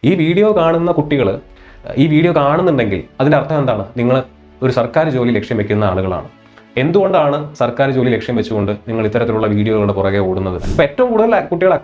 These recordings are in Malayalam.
ഈ വീഡിയോ കാണുന്ന കുട്ടികൾ ഈ വീഡിയോ കാണുന്നുണ്ടെങ്കിൽ അതിൻ്റെ അർത്ഥം എന്താണ്? നിങ്ങൾ ഒരു സർക്കാർ ജോലി ലക്ഷ്യം വെക്കുന്ന ആളുകളാണ്. എന്തുകൊണ്ടാണ് സർക്കാർ ജോലി ലക്ഷ്യം വെച്ചുകൊണ്ട് നിങ്ങൾ ഇത്തരത്തിലുള്ള വീഡിയോകളുടെ പുറകെ ഓടുന്നത്? അപ്പോൾ ഏറ്റവും കൂടുതൽ കുട്ടികൾ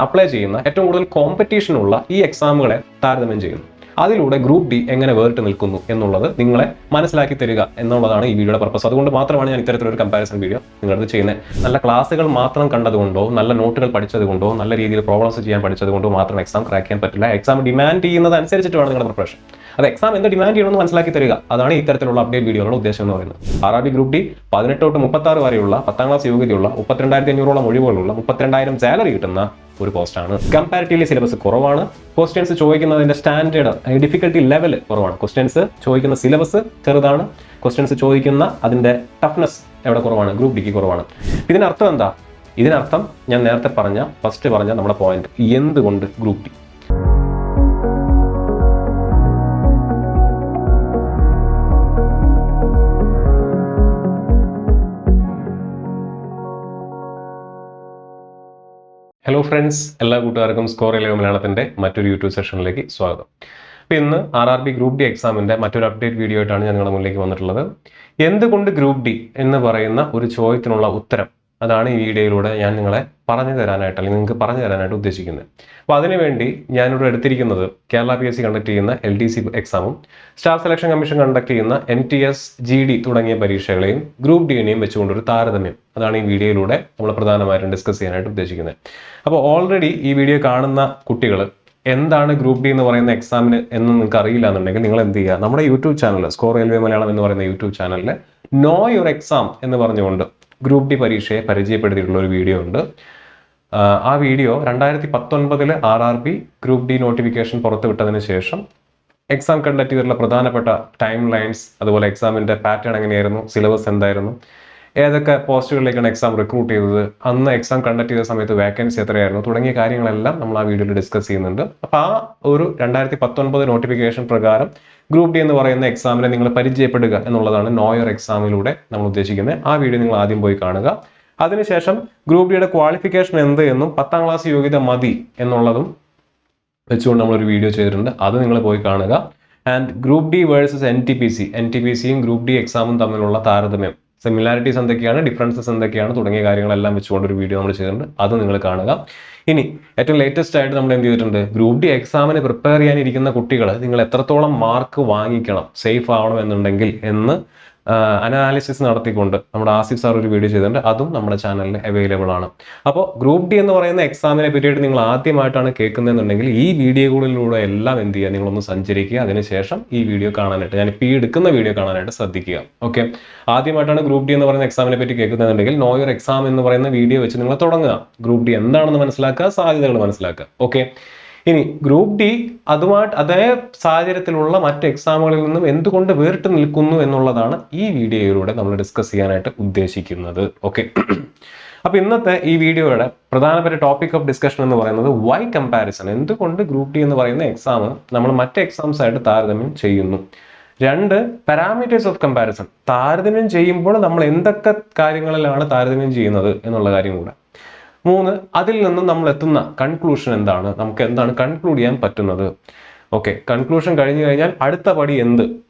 അപ്ലൈ ചെയ്യുന്ന ഏറ്റവും കൂടുതൽ കോമ്പറ്റീഷനുള്ള ഈ എക്സാമുകളെ താരതമ്യം ചെയ്യുന്നു. അതിലൂടെ ഗ്രൂപ്പ് ഡി എങ്ങനെ വേറിട്ട് നിൽക്കുന്നു എന്നുള്ളത് നിങ്ങളെ മനസ്സിലാക്കി തരിക എന്നുള്ളതാണ് ഈ വീഡിയോയുടെ പർപ്പസ്. അതുകൊണ്ട് മാത്രമാണ് ഞാൻ ഇത്തരത്തിലൊരു കമ്പാരിസൺ വീഡിയോ നിങ്ങളത് ചെയ്യുന്നത്. നല്ല ക്ലാസ്സുകൾ മാത്രം കണ്ടതുകൊണ്ടോ, നല്ല നോട്ടുകൾ പഠിച്ചതുകൊണ്ടോ, നല്ല രീതിയിൽ പ്രോബ്ലംസ് ചെയ്യാൻ പഠിച്ചതുകൊണ്ടോ മാത്രം എക്സാം ക്രാക്ക് ചെയ്യാൻ പറ്റില്ല. എക്സാം ഡിമാൻഡ് ചെയ്യുന്നത് അനുസരിച്ചിട്ട് വേണം നിങ്ങളുടെ പ്രിപ്പറേഷൻ. അത് എക്സാം എന്ത് ഡിമാൻഡ് ചെയ്യണമെന്ന് മനസ്സിലാക്കി തരിക. അതാണ് ഇത്തരത്തിലുള്ള അപ്ഡേറ്റ് വീഡിയോകളുടെ ഉദ്ദേശം എന്ന് പറയുന്നത്. RRB ഗ്രൂപ്പ് ഡി 18 തൊട്ട് 36 വരെയുള്ള 10ാം ക്ലാസ് യോഗ്യതയുള്ള 32,500ഓളം ഒഴിവുകളുള്ള 32,000 സാലറി കിട്ടുന്ന ഒരു പോസ്റ്റാണ്. കമ്പാരിറ്റീവ്ലി സിലബസ് കുറവാണ്. ക്വസ്റ്റ്യൻസ് ചോദിക്കുന്നതിന്റെ സ്റ്റാൻഡേർഡ് ഡിഫിക്കൽട്ടി ലെവൽ കുറവാണ്. ക്വസ്റ്റ്യൻസ് ചോദിക്കുന്ന സിലബസ് ചെറുതാണ്. ക്വസ്റ്റ്യൻസ് ചോദിക്കുന്ന അതിന്റെ ടഫ്നെസ് എവിടെ കുറവാണ്? ഗ്രൂപ്പ് ഡിക്ക് കുറവാണ്. ഇതിനർത്ഥം എന്താ? ഇതിനർത്ഥം ഞാൻ നേരത്തെ ഫസ്റ്റ് പറഞ്ഞ നമ്മുടെ പോയിന്റ്, എന്തുകൊണ്ട് ഗ്രൂപ്പ് ഡി? ഹലോ ഫ്രണ്ട്സ്, എല്ലാ കൂട്ടുകാർക്കും സ്കോർ 11 മലയാളത്തിൻ്റെ മറ്റൊരു യൂട്യൂബ് സെഷനിലേക്ക് സ്വാഗതം. അപ്പോൾ ഇന്ന് RRB ഗ്രൂപ്പ് ഡി എക്സാമിൻ്റെ മറ്റൊരു അപ്ഡേറ്റ് വീഡിയോ ആയിട്ടാണ് ഞാൻ നിങ്ങളുടെ മുന്നിലേക്ക് വന്നിട്ടുള്ളത്. എന്തുകൊണ്ട് ഗ്രൂപ്പ് ഡി എന്ന് പറയുന്ന ഒരു ചോദ്യത്തിനുള്ള ഉത്തരം, അതാണ് ഈ വീഡിയോയിലൂടെ ഞാൻ നിങ്ങൾക്ക് പറഞ്ഞു തരാനായിട്ട് ഉദ്ദേശിക്കുന്നത്. അപ്പോൾ അതിനുവേണ്ടി ഞാനിവിടെ എടുത്തിരിക്കുന്നത് കേരള PSC കണ്ടക്ട് ചെയ്യുന്ന LDC എക്സാമും സ്റ്റാഫ് സെലക്ഷൻ കമ്മീഷൻ കണ്ടക്ട് ചെയ്യുന്ന MTS GD തുടങ്ങിയ പരീക്ഷകളെയും ഗ്രൂപ്പ് ഡിയെയും വെച്ചുകൊണ്ടൊരു താരതമ്യം, അതാണ് ഈ വീഡിയോയിലൂടെ നമ്മൾ പ്രധാനമായിട്ടും ഡിസ്കസ് ചെയ്യാനായിട്ട് ഉദ്ദേശിക്കുന്നത്. അപ്പോൾ ഓൾറെഡി ഈ വീഡിയോ കാണുന്ന കുട്ടികൾ എന്താണ് ഗ്രൂപ്പ് ഡി എന്ന് പറയുന്ന എക്സാമിന് എന്ന് നിങ്ങൾക്ക് അറിയില്ല എന്നുണ്ടെങ്കിൽ നിങ്ങൾ എന്ത് ചെയ്യുക, നമ്മുടെ യൂട്യൂബ് ചാനൽ സ്കോർ 11 മലയാളം എന്ന് പറയുന്ന യൂട്യൂബ് ചാനലിൽ നോ യുവർ എക്സാം എന്ന് പറഞ്ഞുകൊണ്ട് ഗ്രൂപ്പ് ഡി പരീക്ഷയെ പരിചയപ്പെടുത്തിയിട്ടുള്ള ഒരു വീഡിയോ ഉണ്ട്. ആ video 2019 RRB group D notification പുറത്തുവിട്ടതിന് ശേഷം എക്സാം കണ്ടക്ട് ചെയ്തിട്ടുള്ള പ്രധാനപ്പെട്ട ടൈം ലൈൻസ്, അതുപോലെ എക്സാമിൻ്റെ പാറ്റേൺ എങ്ങനെയായിരുന്നു, സിലബസ് എന്തായിരുന്നു, ഏതൊക്കെ പോസ്റ്റുകളിലേക്കാണ് എക്സാം റിക്രൂട്ട് ചെയ്തത്, അന്ന് എക്സാം കണ്ടക്ട് ചെയ്ത സമയത്ത് വേക്കൻസി എത്രയായിരുന്നു തുടങ്ങിയ കാര്യങ്ങളെല്ലാം നമ്മൾ ആ വീഡിയോയിൽ ഡിസ്കസ് ചെയ്യുന്നുണ്ട്. അപ്പോൾ ആ ഒരു 2019 നോട്ടിഫിക്കേഷൻ പ്രകാരം ഗ്രൂപ്പ് ഡി എന്ന് പറയുന്ന എക്സാമിനെ നിങ്ങൾ പരിചയപ്പെടുക എന്നുള്ളതാണ് നോ യുവർ എക്സാമിലൂടെ നമ്മൾ ഉദ്ദേശിക്കുന്നത്. ആ വീഡിയോ നിങ്ങൾ ആദ്യം പോയി കാണുക. അതിനുശേഷം ഗ്രൂപ്പ് ഡിയുടെ ക്വാളിഫിക്കേഷൻ എന്ത് എന്നും 10ാം ക്ലാസ് യോഗ്യത മതി എന്നുള്ളതും വെച്ചുകൊണ്ട് നമ്മളൊരു വീഡിയോ ചെയ്തിട്ടുണ്ട്. അത് നിങ്ങൾ പോയി കാണുക. ആൻഡ് ഗ്രൂപ്പ് ഡി വേഴ്സസ് NTPCയും ഗ്രൂപ്പ് ഡി എക്സാമും തമ്മിലുള്ള താരതമ്യം, സിമിലാരിറ്റീസ് എന്തൊക്കെയാണ്, ഡിഫറൻസസ് എന്തൊക്കെയാണ് തുടങ്ങിയ കാര്യങ്ങളെല്ലാം വെച്ചുകൊണ്ടൊരു വീഡിയോ നമ്മൾ ചെയ്തിട്ടുണ്ട്. അത് നിങ്ങൾ കാണുക. ഇനി ഏറ്റവും ലേറ്റസ്റ്റ് ആയിട്ട് നമ്മൾ എന്ത് ചെയ്തിട്ടുണ്ട്, ഗ്രൂപ്പ് ഡി എക്സാമിന് പ്രിപ്പയർ ചെയ്യാനിരിക്കുന്ന കുട്ടികൾ നിങ്ങൾ എത്രത്തോളം മാർക്ക് വാങ്ങിക്കണം, സേഫ് ആവണം എന്നുണ്ടെങ്കിൽ എന്ന് അനാലിസിസ് നടത്തിക്കൊണ്ട് നമ്മുടെ ആസിഫ് സാർ ഒരു വീഡിയോ ചെയ്തിട്ടുണ്ട്. അതും നമ്മുടെ ചാനലിൽ അവൈലബിൾ ആണ്. അപ്പോൾ ഗ്രൂപ്പ് ഡി എന്ന് പറയുന്ന എക്സാമിനെ പറ്റിയിട്ട് നിങ്ങൾ ആദ്യമായിട്ടാണ് കേൾക്കുന്നതെന്നുണ്ടെങ്കിൽ ഈ വീഡിയോകളിലൂടെ എല്ലാം എന്ത് ചെയ്യുക, നിങ്ങളൊന്ന് സഞ്ചരിക്കുക. അതിനുശേഷം ഈ വീഡിയോ കാണാനായിട്ട്, ഞാനിപ്പോൾ ഈ എടുക്കുന്ന വീഡിയോ കാണാനായിട്ട് ശ്രദ്ധിക്കുക. ഓക്കെ, ആദ്യമായിട്ടാണ് ഗ്രൂപ്പ് ഡി എന്ന് പറയുന്ന എക്സാമിനെ പറ്റി കേൾക്കുന്നതെന്നുണ്ടെങ്കിൽ നോ യുവർ എക്സാം എന്ന് പറയുന്ന വീഡിയോ വെച്ച് നിങ്ങൾ തുടങ്ങുക. ഗ്രൂപ്പ് ഡി എന്താണെന്ന് മനസ്സിലാക്കുക, സാധ്യതകൾ മനസ്സിലാക്കുക. ഓക്കെ, ഇനി ഗ്രൂപ്പ് ഡി അതേ സാഹചര്യത്തിലുള്ള മറ്റ് എക്സാമുകളിൽ നിന്നും എന്തുകൊണ്ട് വേറിട്ട് നിൽക്കുന്നു എന്നുള്ളതാണ് ഈ വീഡിയോയിലൂടെ നമ്മൾ ഡിസ്കസ് ചെയ്യാനായിട്ട് ഉദ്ദേശിക്കുന്നത്. ഓക്കെ, അപ്പോൾ ഇന്നത്തെ ഈ വീഡിയോയുടെ പ്രധാനപ്പെട്ട ടോപ്പിക് ഓഫ് ഡിസ്കഷൻ എന്ന് പറയുന്നത് വൈ കമ്പാരിസൺ, എന്തുകൊണ്ട് ഗ്രൂപ്പ് ഡി എന്ന് പറയുന്ന എക്സാം നമ്മൾ മറ്റ് എക്സാംസ് ആയിട്ട് താരതമ്യം ചെയ്യുന്നു. 2 പാരാമീറ്റേഴ്സ് ഓഫ് കമ്പാരിസൺ, താരതമ്യം ചെയ്യുമ്പോൾ നമ്മൾ എന്തൊക്കെ കാര്യങ്ങളിലാണ് താരതമ്യം ചെയ്യുന്നത് എന്നുള്ള കാര്യം കൂടെ. 3, അതിൽ നിന്നും നമ്മൾ എത്തുന്ന കൺക്ലൂഷൻ എന്താണ്, നമുക്ക് എന്താണ് കൺക്ലൂഡ് ചെയ്യാൻ പറ്റുന്നത്. ഓക്കെ, കൺക്ലൂഷൻ കഴിഞ്ഞു കഴിഞ്ഞാൽ അടുത്ത പടി എന്ത്.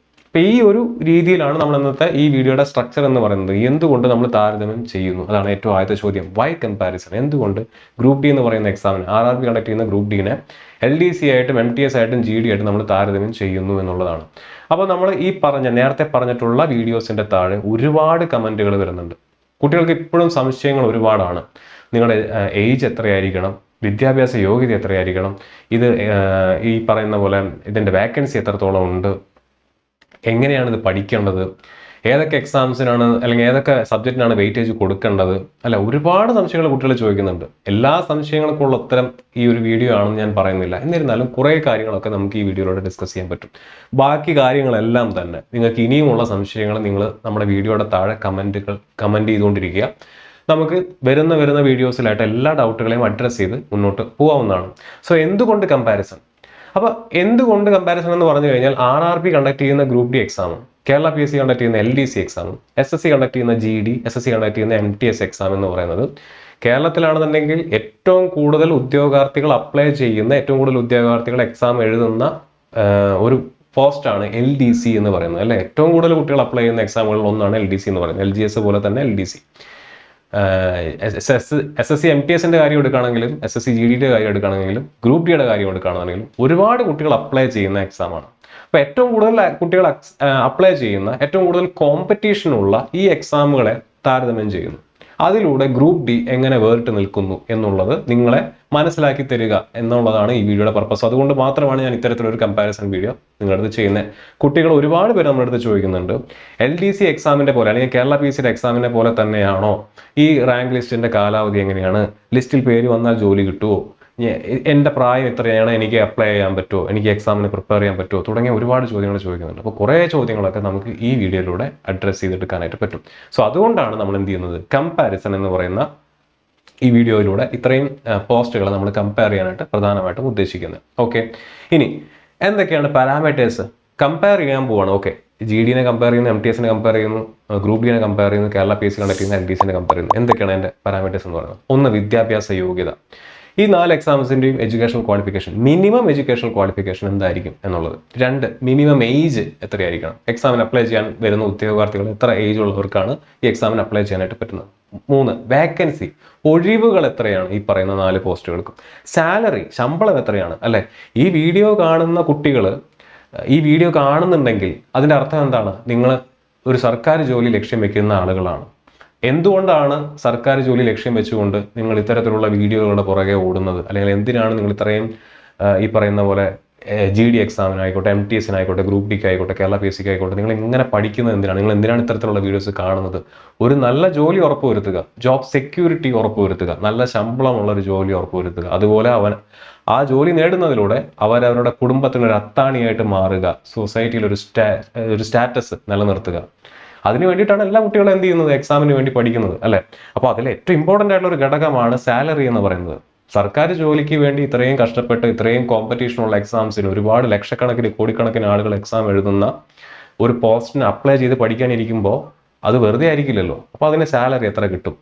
ഇപ്പം ഈ ഒരു രീതിയിലാണ് നമ്മൾ ഇന്നത്തെ ഈ വീഡിയോയുടെ സ്ട്രക്ചർ എന്ന് പറയുന്നത്. എന്തുകൊണ്ട് നമ്മൾ താരതമ്യം ചെയ്യുന്നു, അതാണ് ഏറ്റവും ആദ്യത്തെ ചോദ്യം. വൈ കമ്പാരിസൺ, എന്തുകൊണ്ട് ഗ്രൂപ്പ് ഡി എന്ന് പറയുന്ന എക്സാമിന് RRB കണ്ടക്ട് ചെയ്യുന്ന ഗ്രൂപ്പ് ഡിനെ LDC ആയിട്ടും MTS ആയിട്ടും GD ആയിട്ടും നമ്മൾ താരതമ്യം ചെയ്യുന്നു എന്നുള്ളതാണ്. അപ്പോൾ നമ്മൾ ഈ നേരത്തെ പറഞ്ഞിട്ടുള്ള വീഡിയോസിൻ്റെ താഴെ ഒരുപാട് കമൻറ്റുകൾ വരുന്നുണ്ട്. കുട്ടികൾക്ക് ഇപ്പോഴും സംശയങ്ങൾ ഒരുപാടാണ്. നിങ്ങളുടെ ഏജ് എത്രയായിരിക്കണം, വിദ്യാഭ്യാസ യോഗ്യത എത്രയായിരിക്കണം, ഇത് ഈ പറയുന്ന പോലെ ഇതിൻ്റെ വേക്കൻസി എത്രത്തോളം ഉണ്ട്, എങ്ങനെയാണ് ഇത് പഠിക്കേണ്ടത്, ഏതൊക്കെ എക്സാംസിനാണ് അല്ലെങ്കിൽ ഏതൊക്കെ സബ്ജക്റ്റിനാണ് വെയിറ്റേജ് കൊടുക്കേണ്ടത്, അല്ല, ഒരുപാട് സംശയങ്ങൾ കുട്ടികൾ ചോദിക്കുന്നുണ്ട്. എല്ലാ സംശയങ്ങൾക്കുള്ള ഉത്തരം ഈ ഒരു വീഡിയോ ആണെന്ന് ഞാൻ പറയുന്നില്ല. എന്നിരുന്നാലും കുറേ കാര്യങ്ങളൊക്കെ നമുക്ക് ഈ വീഡിയോയിലൂടെ ഡിസ്കസ് ചെയ്യാൻ പറ്റും. ബാക്കി കാര്യങ്ങളെല്ലാം തന്നെ നിങ്ങൾക്ക് ഇനിയുമുള്ള സംശയങ്ങൾ നിങ്ങൾ നമ്മുടെ വീഡിയോയുടെ താഴെ കമൻറ്റ് ചെയ്തുകൊണ്ടിരിക്കുക. നമുക്ക് വരുന്ന വീഡിയോസിലായിട്ട് എല്ലാ ഡൗട്ടുകളെയും അഡ്രസ്സ് ചെയ്ത് മുന്നോട്ട് പോകാവുന്നതാണ്. സോ എന്തുകൊണ്ട് കമ്പാരിസൺ? അപ്പോൾ എന്തുകൊണ്ട് കമ്പാരിസൺ എന്ന് പറഞ്ഞു കഴിഞ്ഞാൽ RRB കണ്ടക്ട് ചെയ്യുന്ന ഗ്രൂപ്പ് ഡി എക്സാമും കേരള PSC കണ്ടക്ട് ചെയ്യുന്ന LDC എക്സാമും SSC കണ്ടക്ട് ചെയ്യുന്ന GD, SSC കണ്ടക്ട് ചെയ്യുന്ന MTS എക്സാം എന്ന് പറയുന്നത് കേരളത്തിലാണെന്നുണ്ടെങ്കിൽ ഏറ്റവും കൂടുതൽ ഉദ്യോഗാർത്ഥികൾ അപ്ലൈ ചെയ്യുന്ന, ഏറ്റവും കൂടുതൽ ഉദ്യോഗാർത്ഥികൾ എക്സാം എഴുതുന്ന ഒരു പോസ്റ്റാണ് LDC എന്ന് പറയുന്നത്, അല്ലെ? ഏറ്റവും കൂടുതൽ കുട്ടികൾ അപ്ലൈ ചെയ്യുന്ന എക്സാമുകളിൽ ഒന്നാണ് LDC എന്ന് പറയുന്നത്. LGS പോലെ തന്നെ LDC. SSC MTSന്റെ കാര്യം എടുക്കുകയാണെങ്കിലും, SSC GDയുടെ കാര്യം എടുക്കുകയാണെങ്കിലും, ഗ്രൂപ്പ് ഡിയുടെ കാര്യം എടുക്കുകയാണെങ്കിലും ഒരുപാട് കുട്ടികൾ അപ്ലൈ ചെയ്യുന്ന എക്സാമാണ്. അപ്പോൾ ഏറ്റവും കൂടുതൽ കുട്ടികൾ അപ്ലൈ ചെയ്യുന്ന, ഏറ്റവും കൂടുതൽ കോമ്പറ്റീഷനുള്ള ഈ എക്സാമുകളെ താരതമ്യം ചെയ്യുന്നു. അതിലൂടെ ഗ്രൂപ്പ് ഡി എങ്ങനെ വേറിട്ട് നിൽക്കുന്നു എന്നുള്ളത് നിങ്ങളെ മനസ്സിലാക്കി തരിക എന്നുള്ളതാണ് ഈ വീഡിയോയുടെ പർപ്പസ്. അതുകൊണ്ട് മാത്രമാണ് ഞാൻ ഇത്തരത്തിലൊരു കമ്പാരിസൺ വീഡിയോ നിങ്ങളുടെ അടുത്ത് ചെയ്യുന്നത്. കുട്ടികൾ ഒരുപാട് പേര് നമ്മുടെ അടുത്ത് ചോദിക്കുന്നുണ്ട്, LDC എക്സാമിന്റെ പോലെ അല്ലെങ്കിൽ കേരള PSC എക്സാമിന്റെ പോലെ തന്നെയാണോ ഈ റാങ്ക് ലിസ്റ്റിന്റെ കാലാവധി എങ്ങനെയാണ്, ലിസ്റ്റിൽ പേര് വന്നാൽ ജോലി കിട്ടുമോ, എൻ്റെ പ്രായം എത്രയാണ്, എനിക്ക് അപ്ലൈ ചെയ്യാൻ പറ്റുമോ, എനിക്ക് എക്സാമിന് പ്രിപ്പയർ ചെയ്യാൻ പറ്റുമോ തുടങ്ങിയ ഒരുപാട് ചോദ്യങ്ങൾ ചോദിക്കുന്നുണ്ട്. അപ്പോൾ കുറേ ചോദ്യങ്ങളൊക്കെ നമുക്ക് ഈ വീഡിയോയിലൂടെ അഡ്രസ്സ് ചെയ്തെടുക്കാനായിട്ട് പറ്റും. സോ അതുകൊണ്ടാണ് നമ്മൾ എന്ത് ചെയ്യുന്നത്, കമ്പാരിസൺ എന്ന് പറയുന്ന ഈ വീഡിയോയിലൂടെ ഇത്രയും പോസ്റ്റുകൾ നമ്മൾ കമ്പയർ ചെയ്യാനായിട്ട് പ്രധാനമായിട്ടും ഉദ്ദേശിക്കുന്നത്. ഓക്കെ, ഇനി എന്തൊക്കെയാണ് പാരാമീറ്റേഴ്സ് കമ്പയർ ചെയ്യാൻ പോവാണ്. ഓക്കെ, GDനെ കമ്പയർ ചെയ്യുന്നു, MTSനെ കമ്പയർ ചെയ്യുന്നു, ഗ്രൂപ്പ് ഡിനെ കമ്പയർ ചെയ്യുന്നു, കേരള PSC കണ്ടക്ട് ചെയ്യുന്ന LDCനെ കമ്പയർ ചെയ്യുന്നു. എന്തൊക്കെയാണ് അതിൻ്റെ പാരാമീറ്റേഴ്സ് എന്ന് പറയുന്നത്? ഒന്ന്, വിദ്യാഭ്യാസ യോഗ്യത. ഈ 4 എക്സാംസിൻ്റെയും educational qualification, minimum educational qualification എന്തായിരിക്കും എന്നുള്ളത്. 2, മിനിമം ഏജ് എത്രയായിരിക്കണം, എക്സാമിന് അപ്ലൈ ചെയ്യാൻ വരുന്ന ഉദ്യോഗാർത്ഥികൾ എത്ര ഏജ് ഉള്ളവർക്കാണ് ഈ എക്സാമിന് അപ്ലൈ ചെയ്യാനായിട്ട് പറ്റുന്നത്. 3, വേക്കൻസി, ഒഴിവുകൾ എത്രയാണ് ഈ പറയുന്ന 4 പോസ്റ്റുകൾക്കും. സാലറി, ശമ്പളം എത്രയാണ്, അല്ലെ? ഈ വീഡിയോ കാണുന്ന കുട്ടികൾ ഈ വീഡിയോ കാണുന്നുണ്ടെങ്കിൽ അതിൻ്റെ അർത്ഥം എന്താണ്? നിങ്ങൾ ഒരു സർക്കാർ ജോലി ലക്ഷ്യം വെക്കുന്ന ആളുകളാണ്. എന്തുകൊണ്ടാണ് സർക്കാർ ജോലി ലക്ഷ്യം വെച്ചുകൊണ്ട് നിങ്ങൾ ഇത്തരത്തിലുള്ള വീഡിയോകളുടെ പുറകെ ഓടുന്നത്? അല്ലെങ്കിൽ എന്തിനാണ് നിങ്ങൾ ഇത്രയും ഈ പറയുന്ന പോലെ GD എക്സാമിനായിക്കോട്ടെ, MTSനായിക്കോട്ടെ, ഗ്രൂപ്പ് ഡിക്ക് ആയിക്കോട്ടെ, കേരള PSC ആയിക്കോട്ടെ, നിങ്ങൾ ഇങ്ങനെ പഠിക്കുന്നത് എന്തിനാണ്? നിങ്ങൾ എന്തിനാണ് ഇത്തരത്തിലുള്ള വീഡിയോസ് കാണുന്നത്? ഒരു നല്ല ജോലി ഉറപ്പുവരുത്തുക, ജോബ് സെക്യൂരിറ്റി ഉറപ്പുവരുത്തുക, നല്ല ശമ്പളമുള്ള ഒരു ജോലി ഉറപ്പുവരുത്തുക. അതുപോലെ ആ ജോലി നേടുന്നതിലൂടെ അവരവരുടെ കുടുംബത്തിനൊരു അത്താണിയായിട്ട് മാറുക, സൊസൈറ്റിയിൽ ഒരു സ്റ്റാറ്റസ് നിലനിർത്തുക. അതിന് വേണ്ടിയിട്ടാണ് എല്ലാ കുട്ടികളും എന്ത് ചെയ്യുന്നത്, എക്സാമിന് വേണ്ടി പഠിക്കുന്നത്, അല്ലെ? അപ്പോൾ അതിൽ ഏറ്റവും ഇമ്പോർട്ടൻ്റ് ആയിട്ടുള്ള ഒരു ഘടകമാണ് സാലറി എന്ന് പറയുന്നത്. സർക്കാർ ജോലിക്ക് വേണ്ടി ഇത്രയും കഷ്ടപ്പെട്ട് ഇത്രയും കോമ്പറ്റീഷനുള്ള എക്സാംസിന് ഒരുപാട് ലക്ഷക്കണക്കിന് കോടിക്കണക്കിന് ആളുകൾ എക്സാം എഴുതുന്ന ഒരു പോസ്റ്റിന് അപ്ലൈ ചെയ്ത് പഠിക്കാനിരിക്കുമ്പോൾ അത് വെറുതെ ആയിരിക്കില്ലല്ലോ. അപ്പോൾ അതിന് സാലറി എത്ര കിട്ടും?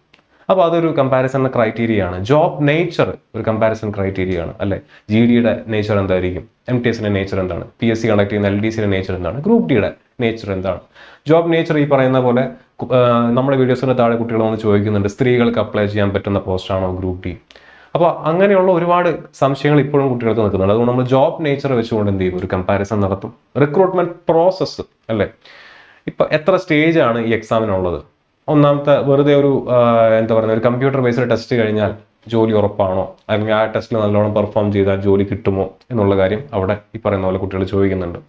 അപ്പോൾ അതൊരു കമ്പാരിസൺ ക്രൈറ്റീരിയ ആണ്. ജോബ് നേച്ചർ ഒരു കമ്പാരിസൺ ക്രൈറ്റീരിയ ആണ്, അല്ലെ? GDയുടെ നേച്ചർ എന്തായിരിക്കും, MTSന്റെ നേച്ചർ എന്താണ്, PSC കണ്ടക്ട് ചെയ്യുന്ന LDCയുടെ നേച്ചർ എന്താണ്, ഗ്രൂപ്പ് ഡിയുടെ നേച്ചർ എന്താണ്? ജോബ് നേച്ചർ ഈ പറയുന്ന പോലെ നമ്മുടെ വീഡിയോസിന് താഴെ കുട്ടികൾ വന്ന് ചോദിക്കുന്നുണ്ട്, സ്ത്രീകൾക്ക് അപ്ലൈ ചെയ്യാൻ പറ്റുന്ന പോസ്റ്റാണോ ഗ്രൂപ്പ് ഡി? അപ്പോൾ അങ്ങനെയുള്ള ഒരുപാട് സംശയങ്ങൾ ഇപ്പോഴും കുട്ടികൾക്ക് നിൽക്കുന്നുണ്ട്. അതുകൊണ്ട് നമ്മൾ ജോബ് നേച്ചർ വെച്ചുകൊണ്ട് എന്ത് ചെയ്യും, ഒരു കമ്പാരിസൺ നടത്തും. റിക്രൂട്ട്മെന്റ് പ്രോസസ്സ്, അല്ലേ? ഇപ്പം എത്ര സ്റ്റേജ് ആണ് ഈ എക്സാമിനുള്ളത്? ഒന്നാമത്തെ വെറുതെ ഒരു എന്താ പറയുക, ഒരു കമ്പ്യൂട്ടർ ബേസ്ഡ് ടെസ്റ്റ് കഴിഞ്ഞാൽ ജോലി ഉറപ്പാണോ, അല്ലെങ്കിൽ ആ ടെസ്റ്റിൽ നല്ലോണം പെർഫോം ചെയ്താൽ ജോലി കിട്ടുമോ എന്നുള്ള കാര്യം അവിടെ ഈ പറയുന്ന പോലെ കുട്ടികൾ ചോദിക്കുന്നുണ്ട്.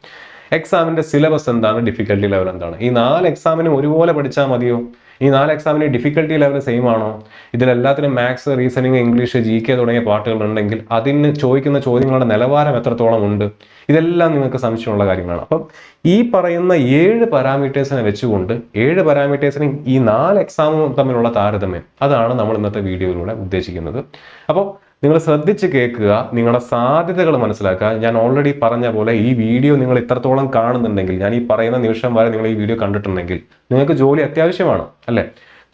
എക്സാമിന്റെ സിലബസ് എന്താണ്, ഡിഫിക്കൽട്ടി ലെവൽ എന്താണ്? ഈ 4 എക്സാമിനും ഒരുപോലെ പഠിച്ചാൽ മതിയോ? ഈ 4 എക്സാമിന് ഡിഫിക്കൽട്ടി ലെവൽ സെയിം ആണോ? ഇതിലെല്ലാത്തിനും മാത്സ്, റീസണിങ്, ഇംഗ്ലീഷ്, GK തുടങ്ങിയ പാട്ടുകൾ ഉണ്ടെങ്കിൽ അതിന് ചോദിക്കുന്ന ചോദ്യങ്ങളുടെ നിലവാരം എത്രത്തോളം ഉണ്ട്? ഇതെല്ലാം നിങ്ങൾക്ക് സംശയമുള്ള കാര്യങ്ങളാണ്. അപ്പം ഈ പറയുന്ന 7 പാരാമീറ്റേഴ്സിനെ വെച്ചുകൊണ്ട് 7 പാരാമീറ്റേഴ്സിന് ഈ 4 എക്സാമും തമ്മിലുള്ള താരതമ്യം, അതാണ് നമ്മൾ ഇന്നത്തെ വീഡിയോയിലൂടെ ഉദ്ദേശിക്കുന്നത്. അപ്പോൾ നിങ്ങൾ ശ്രദ്ധിച്ച് കേൾക്കുക, നിങ്ങളുടെ സാധ്യതകൾ മനസ്സിലാക്കുക. ഞാൻ ഓൾറെഡി പറഞ്ഞ പോലെ ഈ വീഡിയോ നിങ്ങൾ ഇത്രത്തോളം കാണുന്നുണ്ടെങ്കിൽ, ഞാൻ ഈ പറയുന്ന നിമിഷം വരെ നിങ്ങൾ ഈ വീഡിയോ കണ്ടിട്ടുണ്ടെങ്കിൽ നിങ്ങൾക്ക് ജോലി അത്യാവശ്യമാണ്, അല്ലേ?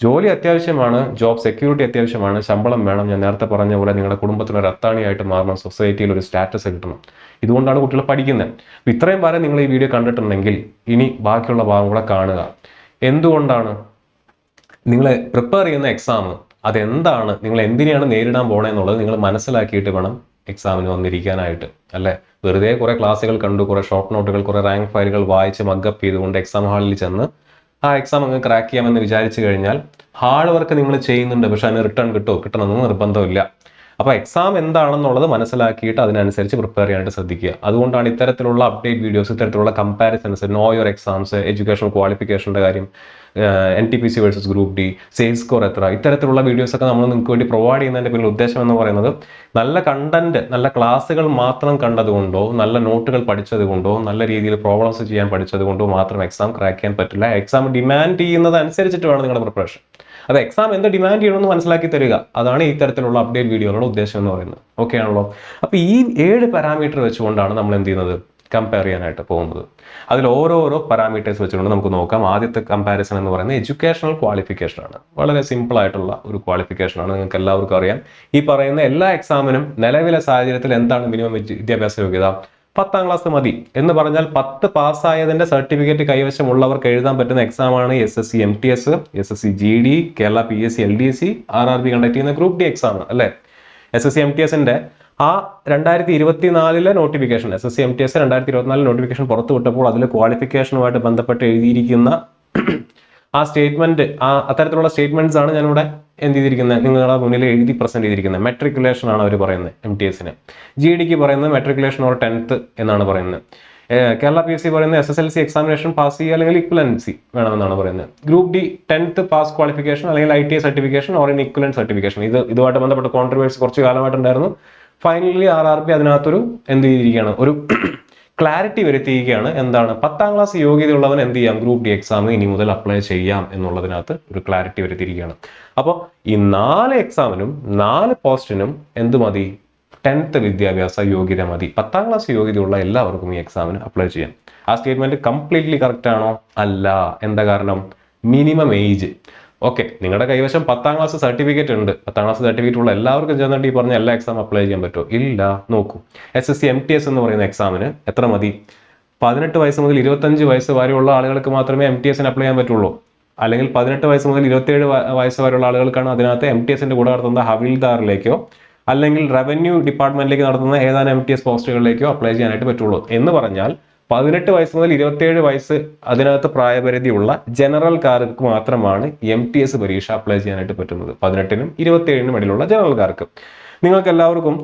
ജോലി അത്യാവശ്യമാണ്, ജോബ് സെക്യൂരിറ്റി അത്യാവശ്യമാണ്, ശമ്പളം വേണം. ഞാൻ നേരത്തെ പറഞ്ഞ പോലെ നിങ്ങളുടെ കുടുംബത്തിനൊരു അത്താണിയായിട്ട് മാറണം, സൊസൈറ്റിയിൽ ഒരു സ്റ്റാറ്റസ് കിട്ടണം. ഇതുകൊണ്ടാണ് കുട്ടികൾ പഠിക്കുന്നത്. അപ്പം ഇത്രയും വരെ നിങ്ങൾ ഈ വീഡിയോ കണ്ടിട്ടുണ്ടെങ്കിൽ ഇനി ബാക്കിയുള്ള ഭാഗം കൂടെ കാണുക. എന്തുകൊണ്ടാണ് നിങ്ങൾ പ്രിപ്പയർ ചെയ്യുന്ന എക്സാം അതെന്താണ്, നിങ്ങൾ എന്തിനാണ് നേരിടാൻ പോകണമെന്നുള്ളത് നിങ്ങൾ മനസ്സിലാക്കിയിട്ട് വേണം എക്സാമിന് വന്നിരിക്കാനായിട്ട്, അല്ലേ? വെറുതെ കുറേ ക്ലാസ്സുകൾ കണ്ടു, കുറേ ഷോർട്ട് നോട്ടുകൾ, കുറേ റാങ്ക് ഫയലുകൾ വായിച്ച് മഗ്ഗപ്പ് ചെയ്തുകൊണ്ട് എക്സാം ഹാളിൽ ചെന്ന് ആ എക്സാം അങ്ങ് ക്രാക്ക് ചെയ്യാമെന്ന് വിചാരിച്ചു കഴിഞ്ഞാൽ ഹാർഡ് വർക്ക് നിങ്ങൾ ചെയ്യുന്നുണ്ട്, പക്ഷെ അതിന് റിട്ടേൺ കിട്ടണമെന്ന് നിർബന്ധമില്ല. അപ്പോൾ എക്സാം എന്താണെന്നുള്ളത് മനസ്സിലാക്കിയിട്ട് അതിനനുസരിച്ച് പ്രിപ്പയർ ചെയ്യാനായിട്ട് ശ്രദ്ധിക്കുക. അതുകൊണ്ടാണ് ഇത്തരത്തിലുള്ള അപ്ഡേറ്റ് വീഡിയോസ്, ഇത്തരത്തിലുള്ള comparisons, know your exams, educational ക്വാളിഫിക്കേഷൻ്റെ കാര്യം, NTPC versus group D, sales score എത്ര, ഇത്തരത്തിലുള്ള വീഡിയോസൊക്കെ നമ്മൾ നിങ്ങൾക്ക് വേണ്ടി പ്രൊവൈഡ് ചെയ്യുന്നതിൻ്റെ പിന്നിൽ ഉദ്ദേശം എന്ന് പറയുന്നത് നല്ല കണ്ടന്റ്, നല്ല ക്ലാസ്സുകൾ മാത്രം കണ്ടതുകൊണ്ടോ, നല്ല നോട്ടുകൾ പഠിച്ചതുകൊണ്ടോ, നല്ല രീതിയിൽ പ്രോബ്ലംസ് ചെയ്യാൻ പഠിച്ചതുകൊണ്ടോ മാത്രം എക്സാം ക്രാക്ക് ചെയ്യാൻ പറ്റില്ല. എക്സാം ഡിമാൻഡ് ചെയ്യുന്നത് അനുസരിച്ചിട്ട് വേണം നിങ്ങളുടെ പ്രിപ്പറേഷൻ. അത് എക്സാം എന്ത് ഡിമാൻഡ് ചെയ്യണമെന്ന് മനസ്സിലാക്കി തരിക. അതാണ് ഈ തരത്തിലുള്ള അപ്ഡേറ്റ് വീഡിയോകളുടെ ഉദ്ദേശം എന്ന് പറയുന്നത്. ഓക്കെ ആണല്ലോ? അപ്പോൾ ഈ 7 പാരാമീറ്റർ വെച്ചുകൊണ്ടാണ് നമ്മൾ എന്ത് ചെയ്യുന്നത്, കമ്പയർ ചെയ്യാനായിട്ട് പോകുന്നത്. അതിൽ ഓരോരോ പാരാമീറ്റേഴ്സ് വെച്ചുകൊണ്ട് നമുക്ക് നോക്കാം. ആദ്യത്തെ കമ്പാരിസൺ എന്ന് പറയുന്നത് എഡ്യൂക്കേഷണൽ ക്വാളിഫിക്കേഷൻ ആണ്. വളരെ സിമ്പിൾ ആയിട്ടുള്ള ഒരു ക്വാളിഫിക്കേഷൻ ആണ്. നിങ്ങൾക്ക് എല്ലാവർക്കും അറിയാം, ഈ പറയുന്ന എല്ലാ എക്സാമിനും നിലവിലെ സാഹചര്യത്തിൽ എന്താണ് മിനിമം വിദ്യാഭ്യാസ യോഗ്യത? 10ാം ക്ലാസ് മതി എന്ന് പറഞ്ഞാൽ 10 പാസ്സായതിന്റെ സർട്ടിഫിക്കറ്റ് കൈവശമുള്ളവർക്ക് എഴുതാൻ പറ്റുന്ന എക്സാമാണ് SSC MTS, SSC GD, Kerala PSC LDC, RRB conduct ചെയ്യുന്ന ഗ്രൂപ്പ് ഡി എക്സാം അല്ലെ. SSC MTSന്റെ ആ 2024 നോട്ടിഫിക്കേഷൻ, SSC MTS 2024 നോട്ടിഫിക്കേഷൻ പുറത്തു വിട്ടപ്പോൾ അതിൽ ക്വാളിഫിക്കേഷനുമായിട്ട് ബന്ധപ്പെട്ട് എഴുതിയിരിക്കുന്ന ആ സ്റ്റേറ്റ്മെന്റ്, അത്തരത്തിലുള്ള സ്റ്റേറ്റ്മെന്റ്സ് ആണ് ഞാനിവിടെ എന്ത് ചെയ്തിരിക്കുന്നത്, നിങ്ങളുടെ മുന്നിൽ എഴുതി പ്രസന്റ് ചെയ്തിരിക്കുന്നത്. മെട്രിക്കുലേഷൻ ആണ് അവർ പറയുന്നത് MTSന്. GD പറയുന്നത് മെട്രിക്കുലേഷൻ ഓർ 10th എന്നാണ് പറയുന്നത്. കേരള PSC പറയുന്നത് SSLC എക്സാമിനേഷൻ പാസ് ചെയ്യുക അല്ലെങ്കിൽ ഇക്വലൻസി വേണമെന്നാണ് പറയുന്നത്. Group D 10th pass qualification അല്ലെങ്കിൽ ITI certification or in equivalent certification. ഇതുമായിട്ട് ബന്ധപ്പെട്ട കോൺട്രവേഴ്സി കുറച്ച് കാലമായിട്ടുണ്ടായിരുന്നു. ഫൈനലി RRB അതിനകത്തൊരു എന്ത് ചെയ്തിരിക്കുകയാണ്, ഒരു ക്ലാരിറ്റി വരുത്തിയിരിക്കുകയാണ്. എന്താണ്, 10ാം ക്ലാസ് യോഗ്യതയുള്ളവൻ എന്ത് ചെയ്യാം, ഗ്രൂപ്പ് ഡി എക്സാം ഇനി മുതൽ അപ്ലൈ ചെയ്യാം എന്നുള്ളതിനകത്ത് ഒരു ക്ലാരിറ്റി വരുത്തിയിരിക്കുകയാണ്. അപ്പോൾ ഈ 4 എക്സാമിനും 4 പോസ്റ്റിനും എന്ത് മതി, 10th വിദ്യാഭ്യാസ യോഗ്യത മതി. 10ാം ക്ലാസ് യോഗ്യതയുള്ള എല്ലാവർക്കും ഈ എക്സാമിന് അപ്ലൈ ചെയ്യാം. ആ സ്റ്റേറ്റ്മെന്റ് കംപ്ലീറ്റ്ലി കറക്റ്റ് ആണോ? അല്ല. എന്താ കാരണം? Minimum age. ഓക്കെ, നിങ്ങളുടെ കൈവശം 10ാം ക്ലാസ് സർട്ടിഫിക്കറ്റ് ഉണ്ട്. 10ാം ക്ലാസ് സർട്ടിഫിക്കറ്റ് ഉള്ള എല്ലാവർക്കും ചെന്നിട്ട് ഈ പറഞ്ഞ എല്ലാ എക്സാം അപ്ലൈ ചെയ്യാൻ പറ്റുമോ? ഇല്ല. നോക്കൂ, SSC MTS എന്ന് പറയുന്ന എക്സാമിന് എത്ര മതി? 18 വയസ്സ് മുതൽ 25 വയസ്സ് വരെയുള്ള ആളുകൾക്ക് മാത്രമേ MTSന് അപ്ലൈ ചെയ്യാൻ പറ്റുള്ളൂ. അല്ലെങ്കിൽ 18 വയസ്സ് മുതൽ 27 വയസ്സ് വരെയുള്ള ആളുകൾക്കാണ് അതിനകത്ത് MTSന്റെ കൂടെ നടത്തുന്ന ഹവിൽദാറിലേക്കോ അല്ലെങ്കിൽ റവന്യൂ ഡിപ്പാർട്ട്മെന്റിലേക്ക് നടത്തുന്ന ഏതാനും MTS പോസ്റ്റുകളിലേക്കോ അപ്ലൈ ചെയ്യാനായിട്ട് പറ്റുള്ളൂ. എന്ന് പറഞ്ഞാൽ 18 വയസ്സ് മുതൽ 27 വയസ്സ് അതിനകത്ത് പ്രായപരിധിയുള്ള ജനറൽക്കാർക്ക് മാത്രമാണ് MTS പരീക്ഷ അപ്ലൈ ചെയ്യാനായിട്ട് പറ്റുന്നത്. 18നും 27നും ഇടയിലുള്ള ജനറൽക്കാർക്ക്. നിങ്ങൾക്ക് എല്ലാവർക്കും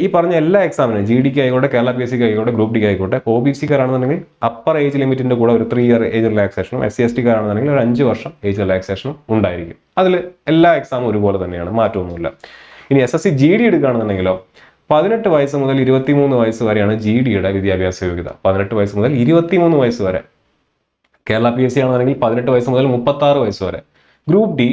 ഈ പറഞ്ഞ എല്ലാ എക്സാമിനും GDക്ക് ആയിക്കോട്ടെ, കേരള PSCക്ക് ആയിക്കോട്ടെ, ഗ്രൂപ്പ് ഡിക്ക് ആയിക്കോട്ടെ, OBCക്കാരാണെന്നുണ്ടെങ്കിൽ അപ്പർ ഏജ് ലിമിറ്റിന്റെ കൂടെ ഒരു 3 ഇയർ ഏജ് റിലാക്സേഷനും, SC ST കാരാണെന്നുണ്ടെങ്കിൽ ഒരു 5 വർഷം ഏജ് റിലാക്സേഷനും ഉണ്ടായിരിക്കും. അതിൽ എല്ലാ എക്സാമും ഒരുപോലെ തന്നെയാണ്, മാറ്റമൊന്നുമില്ല. ഇനി SSC GD എടുക്കുകയാണെന്നുണ്ടെങ്കിലോ 18 വയസ്സ് മുതൽ 23 വയസ്സ് വരെയാണ് GDയുടെ വിദ്യാഭ്യാസ യോഗ്യത. 18 വയസ്സ് മുതൽ 23 വയസ്സ് വരെ. കേരള PSC ആണെന്നുണ്ടെങ്കിൽ 18 വയസ്സ് മുതൽ 36 വയസ്സ് വരെ. ഗ്രൂപ്പ് ഡി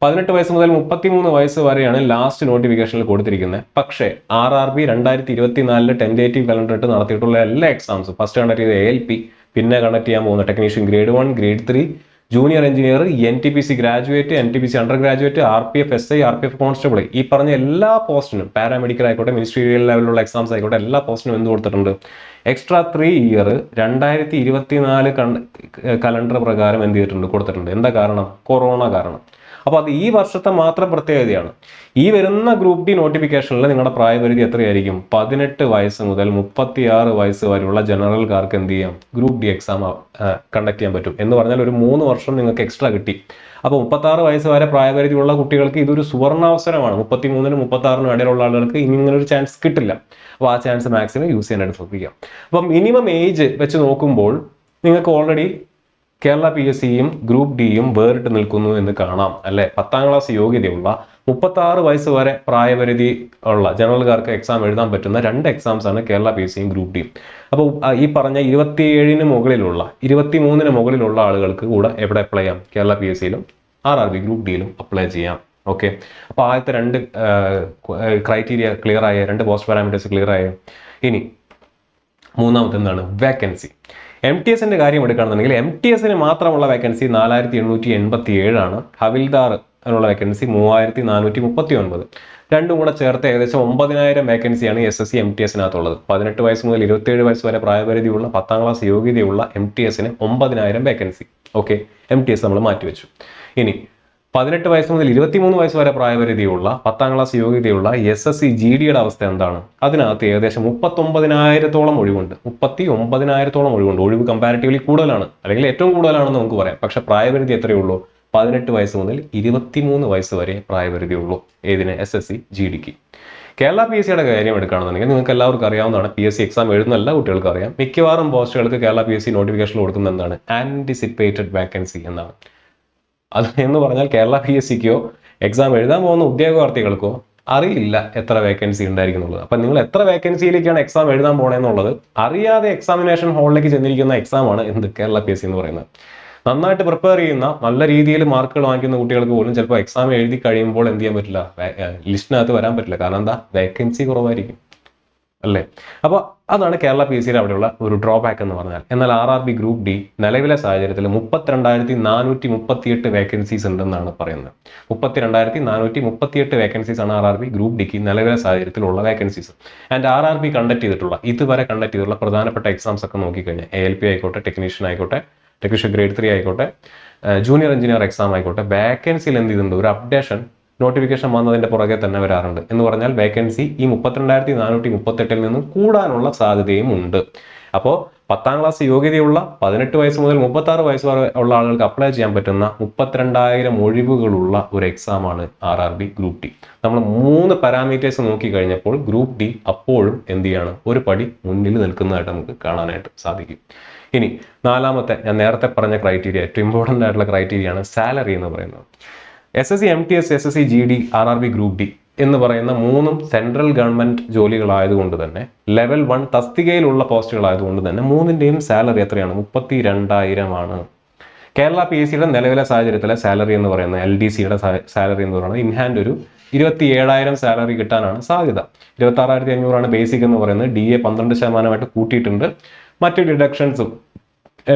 18 വയസ്സ് മുതൽ 33 വയസ്സ് വരെയാണ് ലാസ്റ്റ് നോട്ടിഫിക്കേഷനിൽ കൊടുത്തിരിക്കുന്നത്. പക്ഷേ RRB 2024 ടെന്റേറ്റീവ് കലണ്ടർ ഇട്ട് നടത്തിയിട്ടുള്ള എല്ലാ എക്സാംസും, ഫസ്റ്റ് കണ്ടക്ട് ചെയ്ത ALP, പിന്നെ കണ്ടക്ട് ചെയ്യാൻ പോകുന്ന technician grade 1, grade 3, junior engineer, NTPC graduate, NTPC under graduate, RPF SI, RPF constable, ഈ പറഞ്ഞ എല്ലാ പോസ്റ്റിനും, പാരാമെഡിക്കൽ ആയിക്കോട്ടെ, മിനിസ്ട്രിയൽ ലെവലിലുള്ള എക്സാംസ് ആയിക്കോട്ടെ, എല്ലാ പോസ്റ്റിനും എന്ത് കൊടുത്തിട്ടുണ്ട്? എക്സ്ട്രാ 3 ഇയർ 2024 കലണ്ടർ പ്രകാരം എന്ത് ചെയ്തിട്ടുണ്ട്, കൊടുത്തിട്ടുണ്ട്. എന്താ കാരണം? കൊറോണ കാരണം. അപ്പോൾ അത് ഈ വർഷത്തെ മാത്രം പ്രത്യേകതയാണ്. ഈ വരുന്ന ഗ്രൂപ്പ് ഡി നോട്ടിഫിക്കേഷനിൽ നിങ്ങളുടെ പ്രായപരിധി എത്രയായിരിക്കും? 18 വയസ്സ് മുതൽ 36 വയസ്സ് വരെയുള്ള ജനറൽക്കാർക്ക് എന്ത് ചെയ്യാം? ഗ്രൂപ്പ് ഡി എക്സാം കണ്ടക്ട് ചെയ്യാൻ പറ്റും. എന്ന് പറഞ്ഞാൽ ഒരു 3 വർഷം നിങ്ങൾക്ക് എക്സ്ട്രാ കിട്ടി. അപ്പോൾ 36 വയസ്സ് വരെ പ്രായപരിധിയുള്ള കുട്ടികൾക്ക് ഇതൊരു സുവർണാവസരമാണ്. 33നും 36നും ഇടയിലുള്ള ആളുകൾക്ക് ഇനി ഇങ്ങനെ ഒരു ചാൻസ് കിട്ടില്ല. അപ്പോൾ ആ ചാൻസ് മാക്സിമം യൂസ് ചെയ്യാനായിട്ട് ശ്രദ്ധിക്കാം. അപ്പം മിനിമം ഏജ് വെച്ച് നോക്കുമ്പോൾ നിങ്ങൾക്ക് ഓൾറെഡി കേരള PSCയും ഗ്രൂപ്പ് ഡിയും വേറിട്ട് നിൽക്കുന്നു എന്ന് കാണാം അല്ലെ. 10ാം ക്ലാസ് യോഗ്യതയുള്ള 36 വയസ്സ് വരെ പ്രായപരിധി ഉള്ള ജനറൽക്കാർക്ക് എക്സാം എഴുതാൻ പറ്റുന്ന 2 എക്സാംസ് ആണ് കേരള PSCയും ഗ്രൂപ്പ് ഡിയും. അപ്പോൾ ഈ പറഞ്ഞ 27ന് മുകളിലുള്ള 23ന് മുകളിലുള്ള ആളുകൾക്ക് കൂടെ എവിടെ അപ്ലൈ ചെയ്യാം? കേരള PSCയിലും RRB ഗ്രൂപ്പ് ഡിയിലും അപ്ലൈ ചെയ്യാം. ഓക്കെ, അപ്പോൾ ആദ്യത്തെ 2 ക്രൈറ്റീരിയ ക്ലിയർ ആയ, 2 പോസ്റ്റ് പാരാമീറ്റേഴ്സ് ക്ലിയർ ആയ. ഇനി മൂന്നാമത്തെ എന്താണ്? വേക്കൻസി. MTSന്റെ കാര്യം എടുക്കുകയാണെന്നുണ്ടെങ്കിൽ MTSന് മാത്രമുള്ള വേക്കൻസി 4887 ആണ്. ഹവിൽദാർ അതിനുള്ള വേക്കൻസി 3439. രണ്ടും കൂടെ ചേർത്ത് ഏകദേശം 9000 വേക്കൻസിയാണ് SSC MTSനകത്തുള്ളത്. 18 വയസ്സ് മുതൽ 27 വയസ്സ് വരെ പ്രായപരിധിയുള്ള 10ാം ക്ലാസ് യോഗ്യതയുള്ള MTSന് 9000 വേക്കൻസി. ഓക്കെ, MTS നമ്മൾ മാറ്റിവെച്ചു. ഇനി 18 വയസ്സ് മുതൽ 23 വയസ്സ് വരെ പ്രായപരിധിയുള്ള 10ാം ക്ലാസ് യോഗ്യതയുള്ള SSC GDയുടെ അവസ്ഥ എന്താണ്? അതിനകത്ത് ഏകദേശം 39,000-ഓളം ഒഴിവുണ്ട്. 39,000-ഓളം ഒഴിവുണ്ട്. ഒഴിവ് കമ്പാരിറ്റീവ്ലി കൂടുതലാണ്, അല്ലെങ്കിൽ ഏറ്റവും കൂടുതലാണെന്ന് നമുക്ക് പറയാം. പക്ഷെ പ്രായപരിധി എത്രയേ ഉള്ളൂ? 18 വയസ്സ് മുതൽ 23 വയസ്സ് വരെ പ്രായപരിധി ഉള്ളൂ. ഏതിന്? SSC GDക്ക്. കേരള PSCയുടെ കാര്യം എടുക്കുകയാണെന്നുണ്ടെങ്കിൽ നിങ്ങൾക്ക് എല്ലാവർക്കും അറിയാവുന്നതാണ്. PSC എക്സാം എഴുതുന്ന എല്ലാ കുട്ടികൾക്കും അറിയാം. മിക്കവാറും പോസ്റ്റുകൾക്ക് കേരള PSC നോട്ടിഫിക്കേഷൻ കൊടുക്കുന്ന എന്താണ്? ആന്റിസിപ്പേറ്റഡ് വാക്കൻസി എന്നാണ്. അത് എന്ന് പറഞ്ഞാൽ കേരള PSCക്കോ എക്സാം എഴുതാൻ പോകുന്ന ഉദ്യോഗാർത്ഥികൾക്കോ അറിയില്ല എത്ര വേക്കൻസി ഉണ്ടായിരിക്കും എന്നുള്ളത്. അപ്പം നിങ്ങൾ എത്ര വേക്കൻസിയിലേക്കാണ് എക്സാം എഴുതാൻ പോകണമെന്നുള്ളത് അറിയാതെ എക്സാമിനേഷൻ ഹാളിലേക്ക് ചെന്നിരിക്കുന്ന എക്സാമാണ് എന്ത്? കേരള PSC എന്ന് പറയുന്നത്. നന്നായിട്ട് പ്രിപ്പയർ ചെയ്യുന്ന, നല്ല രീതിയിൽ മാർക്കുകൾ വാങ്ങിക്കുന്ന കുട്ടികൾക്ക് പോലും ചിലപ്പോൾ എക്സാം എഴുതി കഴിയുമ്പോൾ എന്ത് ചെയ്യാൻ പറ്റില്ല? ലിസ്റ്റിനകത്ത് വരാൻ പറ്റില്ല. കാരണം എന്താ? വേക്കൻസി കുറവായിരിക്കും. അല്ലേ? അപ്പോൾ അതാണ് കേരള പി എസ് സിയുടെ അവിടെയുള്ള ഒരു ഡ്രോബാക്ക് എന്ന് പറഞ്ഞാൽ. എന്നാൽ RRB ഗ്രൂപ്പ് ഡി നിലവിലെ സാഹചര്യത്തിൽ 32,438 വേക്കൻസീസ് ഉണ്ടെന്നാണ് പറയുന്നത്. 32,438 വേക്കൻസീസ് ആണ് RRB ഗ്രൂപ്പ് ഡിക്ക് നിലവിലെ സാഹചര്യത്തിലുള്ള വേക്കൻസീസ്. ആൻഡ് RRB ഇതുവരെ കണ്ടക്ട് ചെയ്തിട്ടുള്ള പ്രധാനപ്പെട്ട എക്സാംസ് ഒക്കെ നോക്കിക്കഴിഞ്ഞാൽ ALP ആയിക്കോട്ടെ, ടെക്നീഷ്യൻ ആയിക്കോട്ടെ, ടെക്നീഷ്യൻ ഗ്രേഡ് 3 ആയിക്കോട്ടെ, ജൂനിയർ എഞ്ചിനീയർ എക്സാം ആയിക്കോട്ടെ, വേക്കൻസിയിൽ എന്ത് ചെയ്തിട്ടുണ്ട്, ഒരു അപ്ഡേഷൻ നോട്ടിഫിക്കേഷൻ വന്നതിന്റെ പുറകെ തന്നെ വരാറുണ്ട്. എന്ന് പറഞ്ഞാൽ വേക്കൻസി ഈ 32,438 നിന്നും കൂടാനുള്ള സാധ്യതയും ഉണ്ട്. അപ്പോൾ 10ാം ക്ലാസ് യോഗ്യതയുള്ള 18 വയസ്സ് മുതൽ 36 വയസ്സ് വരെ ഉള്ള ആളുകൾക്ക് അപ്ലൈ ചെയ്യാൻ പറ്റുന്ന 32,000 ഒഴിവുകളുള്ള ഒരു എക്സാമാണ് RRB ഗ്രൂപ്പ് ഡി. നമ്മൾ 3 പാരാമീറ്റേഴ്സ് നോക്കി കഴിഞ്ഞപ്പോൾ ഗ്രൂപ്പ് ഡി അപ്പോഴും എന്ത് ചെയ്യാണ്, ഒരു പടി മുന്നിൽ നിൽക്കുന്നതായിട്ട് നമുക്ക് കാണാനായിട്ട് സാധിക്കും. ഇനി നാലാമത്തെ, ഞാൻ നേരത്തെ പറഞ്ഞ ക്രൈറ്റീരിയ, ഏറ്റവും ഇമ്പോർട്ടൻ്റ് ആയിട്ടുള്ള ക്രൈറ്റീരിയ ആണ് സാലറി എന്ന് പറയുന്നത്. SSC MTS, SSC GD, RRB group D എന്ന് പറയുന്ന 3 സെൻട്രൽ ഗവൺമെന്റ് ജോലികളായതുകൊണ്ട് തന്നെ, ലെവൽ 1 തസ്തികയിലുള്ള പോസ്റ്റുകളായതുകൊണ്ട് തന്നെ 3ന്റെയും സാലറി എത്രയാണ്, 32,000 ആണ്. കേരള പി എസ് സിയുടെ നിലവിലെ സാഹചര്യത്തിലെ സാലറി എന്ന് പറയുന്നത്, LDCയുടെ സാലറി എന്ന് പറയുന്നത് ഇൻ ഹാൻഡ് ഒരു 27,000 സാലറി കിട്ടാനാണ് സാധ്യത. 26,500 ബേസിക് എന്ന് പറയുന്നത്. DA 12% കൂട്ടിയിട്ടുണ്ട്. മറ്റ് ഡിഡക്ഷൻസും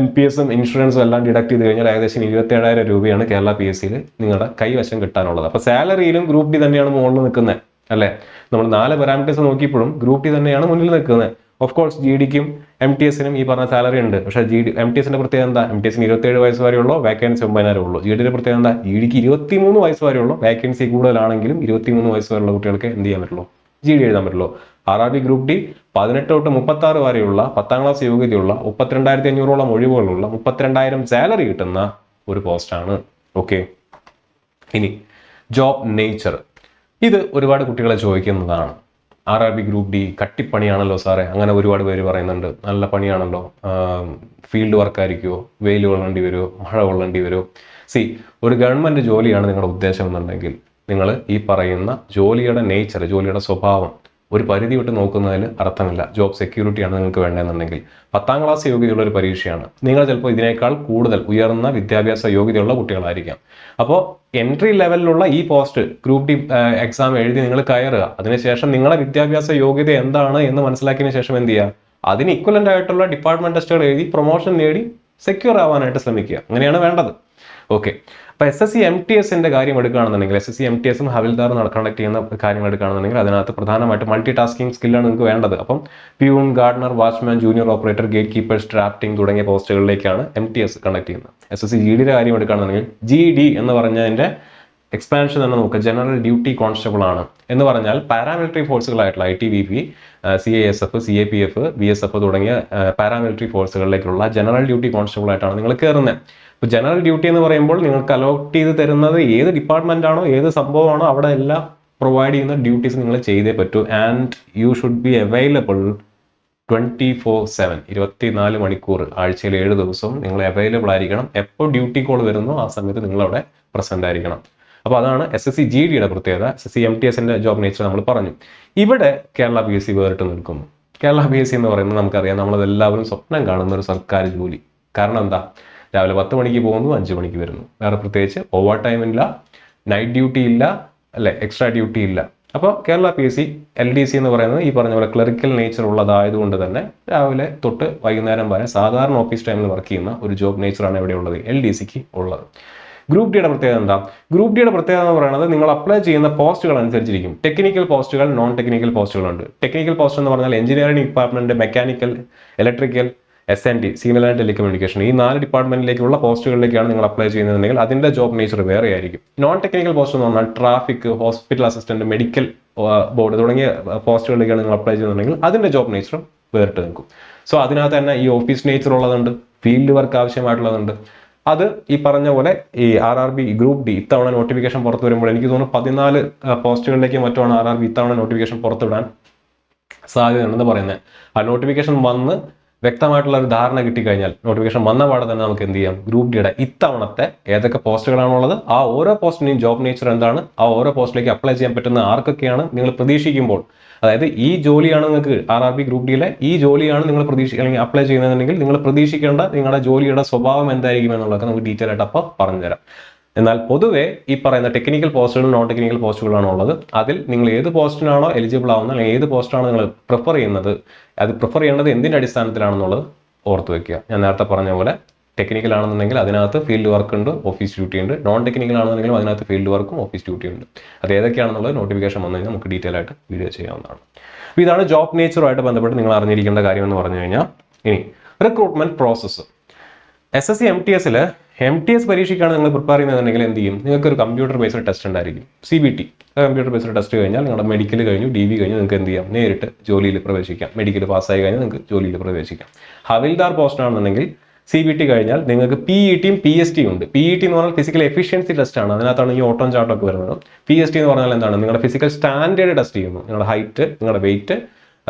NPS ഇൻഷുറൻസും എല്ലാം ഡിഡക്ട് ചെയ്ത് കഴിഞ്ഞാൽ ഏകദേശം 27,000 രൂപയാണ് കേരള പി എസ് സിയിൽ നിങ്ങളുടെ കൈവശം കിട്ടാനുള്ളത്. അപ്പോൾ സാലറിയിലും ഗ്രൂപ്പ് ഡി തന്നെയാണ് മുകളിൽ നിൽക്കുന്നത്, അല്ലേ? നമ്മൾ 4 പാരാമീറ്റേഴ്സ് നോക്കിയപ്പോഴും ഗ്രൂപ്പ് ഡി തന്നെയാണ് മുന്നിൽ നിൽക്കുന്നത്. ഓഫ് കോഴ്സ് GD ക്കും MTS-നും ഈ പറഞ്ഞ സാലറി ഉണ്ട്. പക്ഷേ MTS-ന്റെ പ്രത്യേകത എന്താ? MTS-ന് 27 വയസ്സ് വരെയുള്ളൂ, വേക്കൻസി 9,000 ഉള്ളൂ. GD-യുടെ പ്രത്യേകത എന്താ? GD-ക്ക് 23 വയസ്സ് വരെയുള്ളൂ, വേക്കൻസി കൂടുതലാണെങ്കിലും 23 വയസ്സ് വരെയുള്ള കുട്ടികൾക്ക് എന്ത് ചെയ്യാൻ പറ്റുള്ളൂ, GD എഴുതാൻ പറ്റുള്ളൂ. RRB ഗ്രൂപ്പ് ഡി 18 തൊട്ട് 36 വരെയുള്ള 10ാം ക്ലാസ് യോഗ്യതയുള്ള 32,500 ഒഴിവുകളുള്ള 32,000 സാലറി കിട്ടുന്ന ഒരു പോസ്റ്റാണ്. ഓക്കെ, ഇനി ജോബ് നേച്ചർ. ഇത് ഒരുപാട് കുട്ടികളെ ചോദിക്കുന്നതാണ്. RRB ഗ്രൂപ്പ് ഡി കട്ടിപ്പണിയാണല്ലോ സാറേ, അങ്ങനെ ഒരുപാട് പേര് പറയുന്നുണ്ട്. നല്ല പണിയാണല്ലോ, ഫീൽഡ് വർക്ക് ആയിരിക്കുമോ, വെയിൽ കൊള്ളേണ്ടി വരുമോ, മഴ കൊള്ളേണ്ടി വരുമോ? ഒരു ഗവൺമെന്റ് ജോലിയാണ് നിങ്ങളുടെ ഉദ്ദേശം എന്നുണ്ടെങ്കിൽ നിങ്ങൾ ഈ പറയുന്ന ജോലിയുടെ നേച്ചർ, ജോലിയുടെ സ്വഭാവം ഒരു പരിധി വിട്ട് നോക്കുന്നതിൽ അർത്ഥമില്ല. ജോബ് സെക്യൂരിറ്റിയാണ് നിങ്ങൾക്ക് വേണ്ടതെന്നുണ്ടെങ്കിൽ 10ാം ക്ലാസ് യോഗ്യതയുള്ള ഒരു പരീക്ഷയാണ്. നിങ്ങൾ ചിലപ്പോൾ ഇതിനേക്കാൾ കൂടുതൽ ഉയർന്ന വിദ്യാഭ്യാസ യോഗ്യതയുള്ള കുട്ടികളായിരിക്കാം. അപ്പോൾ എൻട്രി ലെവലിലുള്ള ഈ പോസ്റ്റ് ഗ്രൂപ്പ് ഡി എക്സാം എഴുതി നിങ്ങൾ കയറുക. അതിനുശേഷം നിങ്ങളുടെ വിദ്യാഭ്യാസ യോഗ്യത എന്താണ് എന്ന് മനസ്സിലാക്കിയതിനു ശേഷം എന്ത് ചെയ്യുക, അതിന് ഇക്വലന്റ് ആയിട്ടുള്ള ഡിപ്പാർട്ട്മെന്റ് ടെസ്റ്റുകൾ എഴുതി പ്രൊമോഷൻ നേടി സെക്യൂർ ആവാനായിട്ട് ശ്രമിക്കുക. അങ്ങനെയാണ് വേണ്ടത്. ഓക്കെ, അപ്പോൾ SSC MTS-ന്റെ കാര്യം എടുക്കുകയാണെന്നുണ്ടെങ്കിൽ, SSC MTS-ഉം ഹവിൽദാർ കണ്ടക്ട് ചെയ്യുന്ന കാര്യങ്ങൾ എടുക്കുകയാണെന്നുണ്ടെങ്കിൽ അതിനകത്ത് പ്രധാനമായിട്ട് മൾട്ടി ടാസ്കിങ് സ്കില്ലാണ് നിങ്ങൾക്ക് വേണ്ടത്. അപ്പം peon, Gardner, watchman, junior operator, gate keepers, drafting തുടങ്ങിയ പോസ്റ്റുകളിലേക്കാണ് MTS കണ്ടക്ട് ചെയ്യുന്നത്. SSC GD-യുടെ കാര്യം എടുക്കുകയാണെന്നുണ്ടെങ്കിൽ GD എന്ന് പറഞ്ഞതിൻ്റെ എക്സ്പാൻഷൻ തന്നെ നോക്കുക, ജനറൽ ഡ്യൂട്ടി കോൺസ്റ്റബിൾ ആണ്. എന്ന് പറഞ്ഞാൽ പാരാമിലിറ്ററി ഫോഴ്സുകളായിട്ടുള്ള ITBP, CISF, CAPF, BSF തുടങ്ങിയ പാരാമിലിറ്ററി ഫോഴ്സുകളിലേക്കുള്ള ജനറൽ ഡ്യൂട്ടി കോൺസ്റ്റബിൾ ആയിട്ടാണ് നിങ്ങൾ കയറുന്നത്. ഇപ്പോൾ ജനറൽ ഡ്യൂട്ടി എന്ന് പറയുമ്പോൾ നിങ്ങൾക്ക് അലോട്ട് ചെയ്ത് തരുന്നത് ഏത് ഡിപ്പാർട്ട്മെന്റ് ആണോ, ഏത് സംഭവമാണോ അവിടെ എല്ലാം പ്രൊവൈഡ് ചെയ്യുന്ന ഡ്യൂട്ടീസ് നിങ്ങൾ ചെയ്തേ പറ്റൂ. And you should be available 24/7, 24 മണിക്കൂർ, ആഴ്ചയിൽ 7 ദിവസവും നിങ്ങൾ അവൈലബിൾ ആയിരിക്കണം. എപ്പോൾ ഡ്യൂട്ടി കോൾ വരുന്നോ ആ സമയത്ത് നിങ്ങളവിടെ പ്രസന്റ് ആയിരിക്കണം. അപ്പോൾ അതാണ് SSC GD-യുടെ പ്രത്യേകത. SSC MTS-ന്റെ ജോബ് നേച്ചർ നമ്മൾ പറഞ്ഞു. ഇവിടെ കേരള പി എസ് സി വേറിട്ട് നിൽക്കുന്നു. കേരള പി എസ് സി എന്ന് പറയുന്നത് നമുക്കറിയാം, നമ്മളെല്ലാവരും സ്വപ്നം കാണുന്ന ഒരു സർക്കാർ ജോലി. കാരണം എന്താ? രാവിലെ 10 മണിക്ക് പോകുന്നു, 5 മണിക്ക് വരുന്നു. വേറെ പ്രത്യേകിച്ച് ഓവർ ടൈം ഇല്ല, നൈറ്റ് ഡ്യൂട്ടി ഇല്ല, അല്ലെ, എക്സ്ട്രാ ഡ്യൂട്ടി ഇല്ല. അപ്പോൾ Kerala P S C LDC എന്ന് പറയുന്നത് ഈ പറഞ്ഞ പോലെ ക്ലറിക്കൽ നേച്ചർ ഉള്ളതായതുകൊണ്ട് തന്നെ രാവിലെ തൊട്ട് വൈകുന്നേരം വരെ സാധാരണ ഓഫീസ് ടൈമിൽ വർക്ക് ചെയ്യുന്ന ഒരു ജോബ് നേച്ചറാണ് ഇവിടെ ഉള്ളത്, LDCക്ക് ഉള്ളത്. ഗ്രൂപ്പ് ഡിയുടെ പ്രത്യേകത എന്താ? ഗ്രൂപ്പ് ഡിയുടെ പ്രത്യേകത എന്ന് പറയുന്നത് നിങ്ങൾ അപ്ലൈ ചെയ്യുന്ന പോസ്റ്റുകൾ അനുസരിച്ചിരിക്കും. ടെക്നിക്കൽ പോസ്റ്റുകൾ, നോൺ ടെക്നിക്കൽ പോസ്റ്റുകളുണ്ട്. ടെക്നിക്കൽ പോസ്റ്റ് എന്ന് പറഞ്ഞാൽ engineering department, mechanical, electrical, SND, signal and telecommunication, ഈ 4 ഡിപ്പാർട്ട്മെന്റിലേക്കുള്ള പോസ്റ്റുകളിലേക്കാണ് നിങ്ങൾ അപ്ലൈ ചെയ്യുന്നതെങ്കിൽ അതിന്റെ ജോബ് നേച്ചർ വേറെ ആയിരിക്കും. നോൺ ടെക്നിക്കൽ പോസ്റ്റ് എന്ന് പറഞ്ഞാൽ traffic, hospital assistant, medical board തുടങ്ങിയ പോസ്റ്റുകളിലേക്കാണ് നിങ്ങൾ അപ്ലൈ ചെയ്യുന്നുണ്ടെങ്കിൽ അതിന്റെ ജോബ് നേച്ചറും വേറിട്ട് നിൽക്കും. സോ അതിനകത്ത് തന്നെ ഈ ഓഫീസ് നേച്ചർ ഉള്ളതുണ്ട്, ഫീൽഡ് വർക്ക് ആവശ്യമായിട്ടുള്ളതുണ്ട്. അത് ഈ പറഞ്ഞ പോലെ ഈ RRB ഗ്രൂപ്പ് ഡി ഇത്തവണ നോട്ടിഫിക്കേഷൻ പുറത്തു വരുമ്പോൾ എനിക്ക് തോന്നുന്നു 14 പോസ്റ്റുകളിലേക്ക് മറ്റുമാണ് RRB ഇത്തവണ നോട്ടിഫിക്കേഷൻ പുറത്തുവിടാൻ സാധ്യതയുണ്ടെന്ന് പറയുന്നത്. ആ നോട്ടിഫിക്കേഷൻ വന്ന് വ്യക്തമായിട്ടുള്ള ഒരു ധാരണ കിട്ടിക്കഴിഞ്ഞാൽ, നോട്ടിഫിക്കേഷൻ വന്ന പാടെ തന്നെ നമുക്ക് എന്ത് ചെയ്യാം, ഗ്രൂപ്പ് ഡിയുടെ ഇത്തവണത്തെ ഏതൊക്കെ പോസ്റ്റുകളാണുള്ളത്, ആ ഓരോ പോസ്റ്റിന്റെയും ജോബ് നേച്ചർ എന്താണ്, ആ ഓരോ പോസ്റ്റിലേക്ക് അപ്ലൈ ചെയ്യാൻ പറ്റുന്ന ആർക്കൊക്കെയാണ് നിങ്ങൾ പ്രതീക്ഷിക്കുമ്പോൾ, അതായത് ഈ ജോലിയാണ് നിങ്ങൾക്ക് RRB ഗ്രൂപ്പ് ഡിയിലെ ഈ ജോലിയാണ് നിങ്ങൾ അല്ലെങ്കിൽ അപ്ലൈ ചെയ്യുന്നതെങ്കിൽ നിങ്ങൾ പ്രതീക്ഷിക്കേണ്ട നിങ്ങളുടെ ജോലിയുടെ സ്വഭാവം എന്തായിരിക്കും എന്നുള്ളതൊക്കെ നമുക്ക് ഡീറ്റെയിൽ ആയിട്ട് അപ്പോൾ പറഞ്ഞുതരാം. എന്നാൽ പൊതുവെ ഈ പറയുന്ന ടെക്നിക്കൽ പോസ്റ്റുകളും നോൺ ടെക്നിക്കൽ പോസ്റ്റുകളാണ് ഉള്ളത്. അതിൽ നിങ്ങൾ ഏത് പോസ്റ്റിനാണോ എലിജിബിൾ ആവുന്നത്, അല്ലെങ്കിൽ ഏത് പോസ്റ്റാണോ നിങ്ങൾ പ്രിഫർ ചെയ്യുന്നത്, അത് പ്രിഫർ ചെയ്യേണ്ടത് എന്തിൻ്റെ അടിസ്ഥാനത്തിലാണെന്നുള്ളത് ഓർത്ത് വെക്കുക. ഞാൻ നേരത്തെ പറഞ്ഞ പോലെ ടെക്നിക്കൽ ആണെന്നുണ്ടെങ്കിൽ അതിനകത്ത് ഫീൽഡ് വർക്ക് ഉണ്ട്, ഓഫീസ് ഡ്യൂട്ടി ഉണ്ട്. നോൺ ടെക്നിക്കൽ ആണെന്നുണ്ടെങ്കിലും അതിനകത്ത് ഫീൽഡ് വർക്കും ഓഫീസ് ഡ്യൂട്ടി ഉണ്ട്. അത് ഏതൊക്കെയാണെന്നുള്ളത് നോട്ടിഫിക്കേഷൻ വന്നു കഴിഞ്ഞാൽ നമുക്ക് ഡീറ്റെയിൽ ആയിട്ട് വീഡിയോ ചെയ്യാവുന്നതാണ്. അപ്പോൾ ഇതാണ് ജോബ് നേച്ചറുമായിട്ട് ബന്ധപ്പെട്ട് നിങ്ങൾ അറിഞ്ഞിരിക്കേണ്ട കാര്യം എന്ന് പറഞ്ഞു കഴിഞ്ഞാൽ. ഇനി റിക്രൂട്ട്മെന്റ് പ്രോസസ്സ്. SSC MTSൽ MTS പരീക്ഷയ്ക്കാണ് നിങ്ങൾ പ്രിപ്പയർ ചെയ്യുന്നതെന്നുണ്ടെങ്കിൽ എന്ത് ചെയ്യും, നിങ്ങൾക്ക് ഒരു കമ്പ്യൂട്ടർ ബേസ്ഡ് ടെസ്റ്റ് ഉണ്ടായിരിക്കും, CBT. കമ്പ്യൂട്ടർ ബേസ്ഡ് ടെസ്റ്റ് കഴിഞ്ഞാൽ നിങ്ങളുടെ മെഡിക്കൽ കഴിഞ്ഞു, DV കഴിഞ്ഞു, നിങ്ങൾക്ക് എന്ത് ചെയ്യാം, നേരിട്ട് ജോലിയിൽ പ്രവേശിക്കാം. മെഡിക്കൽ പാസ്സായി കഴിഞ്ഞാൽ നിങ്ങൾക്ക് ജോലിയിൽ പ്രവേശിക്കാം. ഹവിൽദാർ പോസ്റ്റ് ആണെന്നുണ്ടെങ്കിൽ CBT കഴിഞ്ഞാൽ നിങ്ങൾക്ക് PETയും PSTയും ഉണ്ട്. PET എന്ന് പറഞ്ഞാൽ ഫിസിക്കൽ എഫിഷ്യൻസി ടെസ്റ്റ് ആണ്. അതിനകത്താണ് ഈ ഓട്ടം ചാട്ടമൊക്കെ വരുന്നത്. PST എന്ന് പറഞ്ഞാൽ എന്താണ്, നിങ്ങളുടെ ഫിസിക്കൽ സ്റ്റാൻഡേർഡ് ടെസ്റ്റ് ചെയ്യുന്നു. നിങ്ങളുടെ ഹൈറ്റ്, നിങ്ങളുടെ വെയിറ്റ്,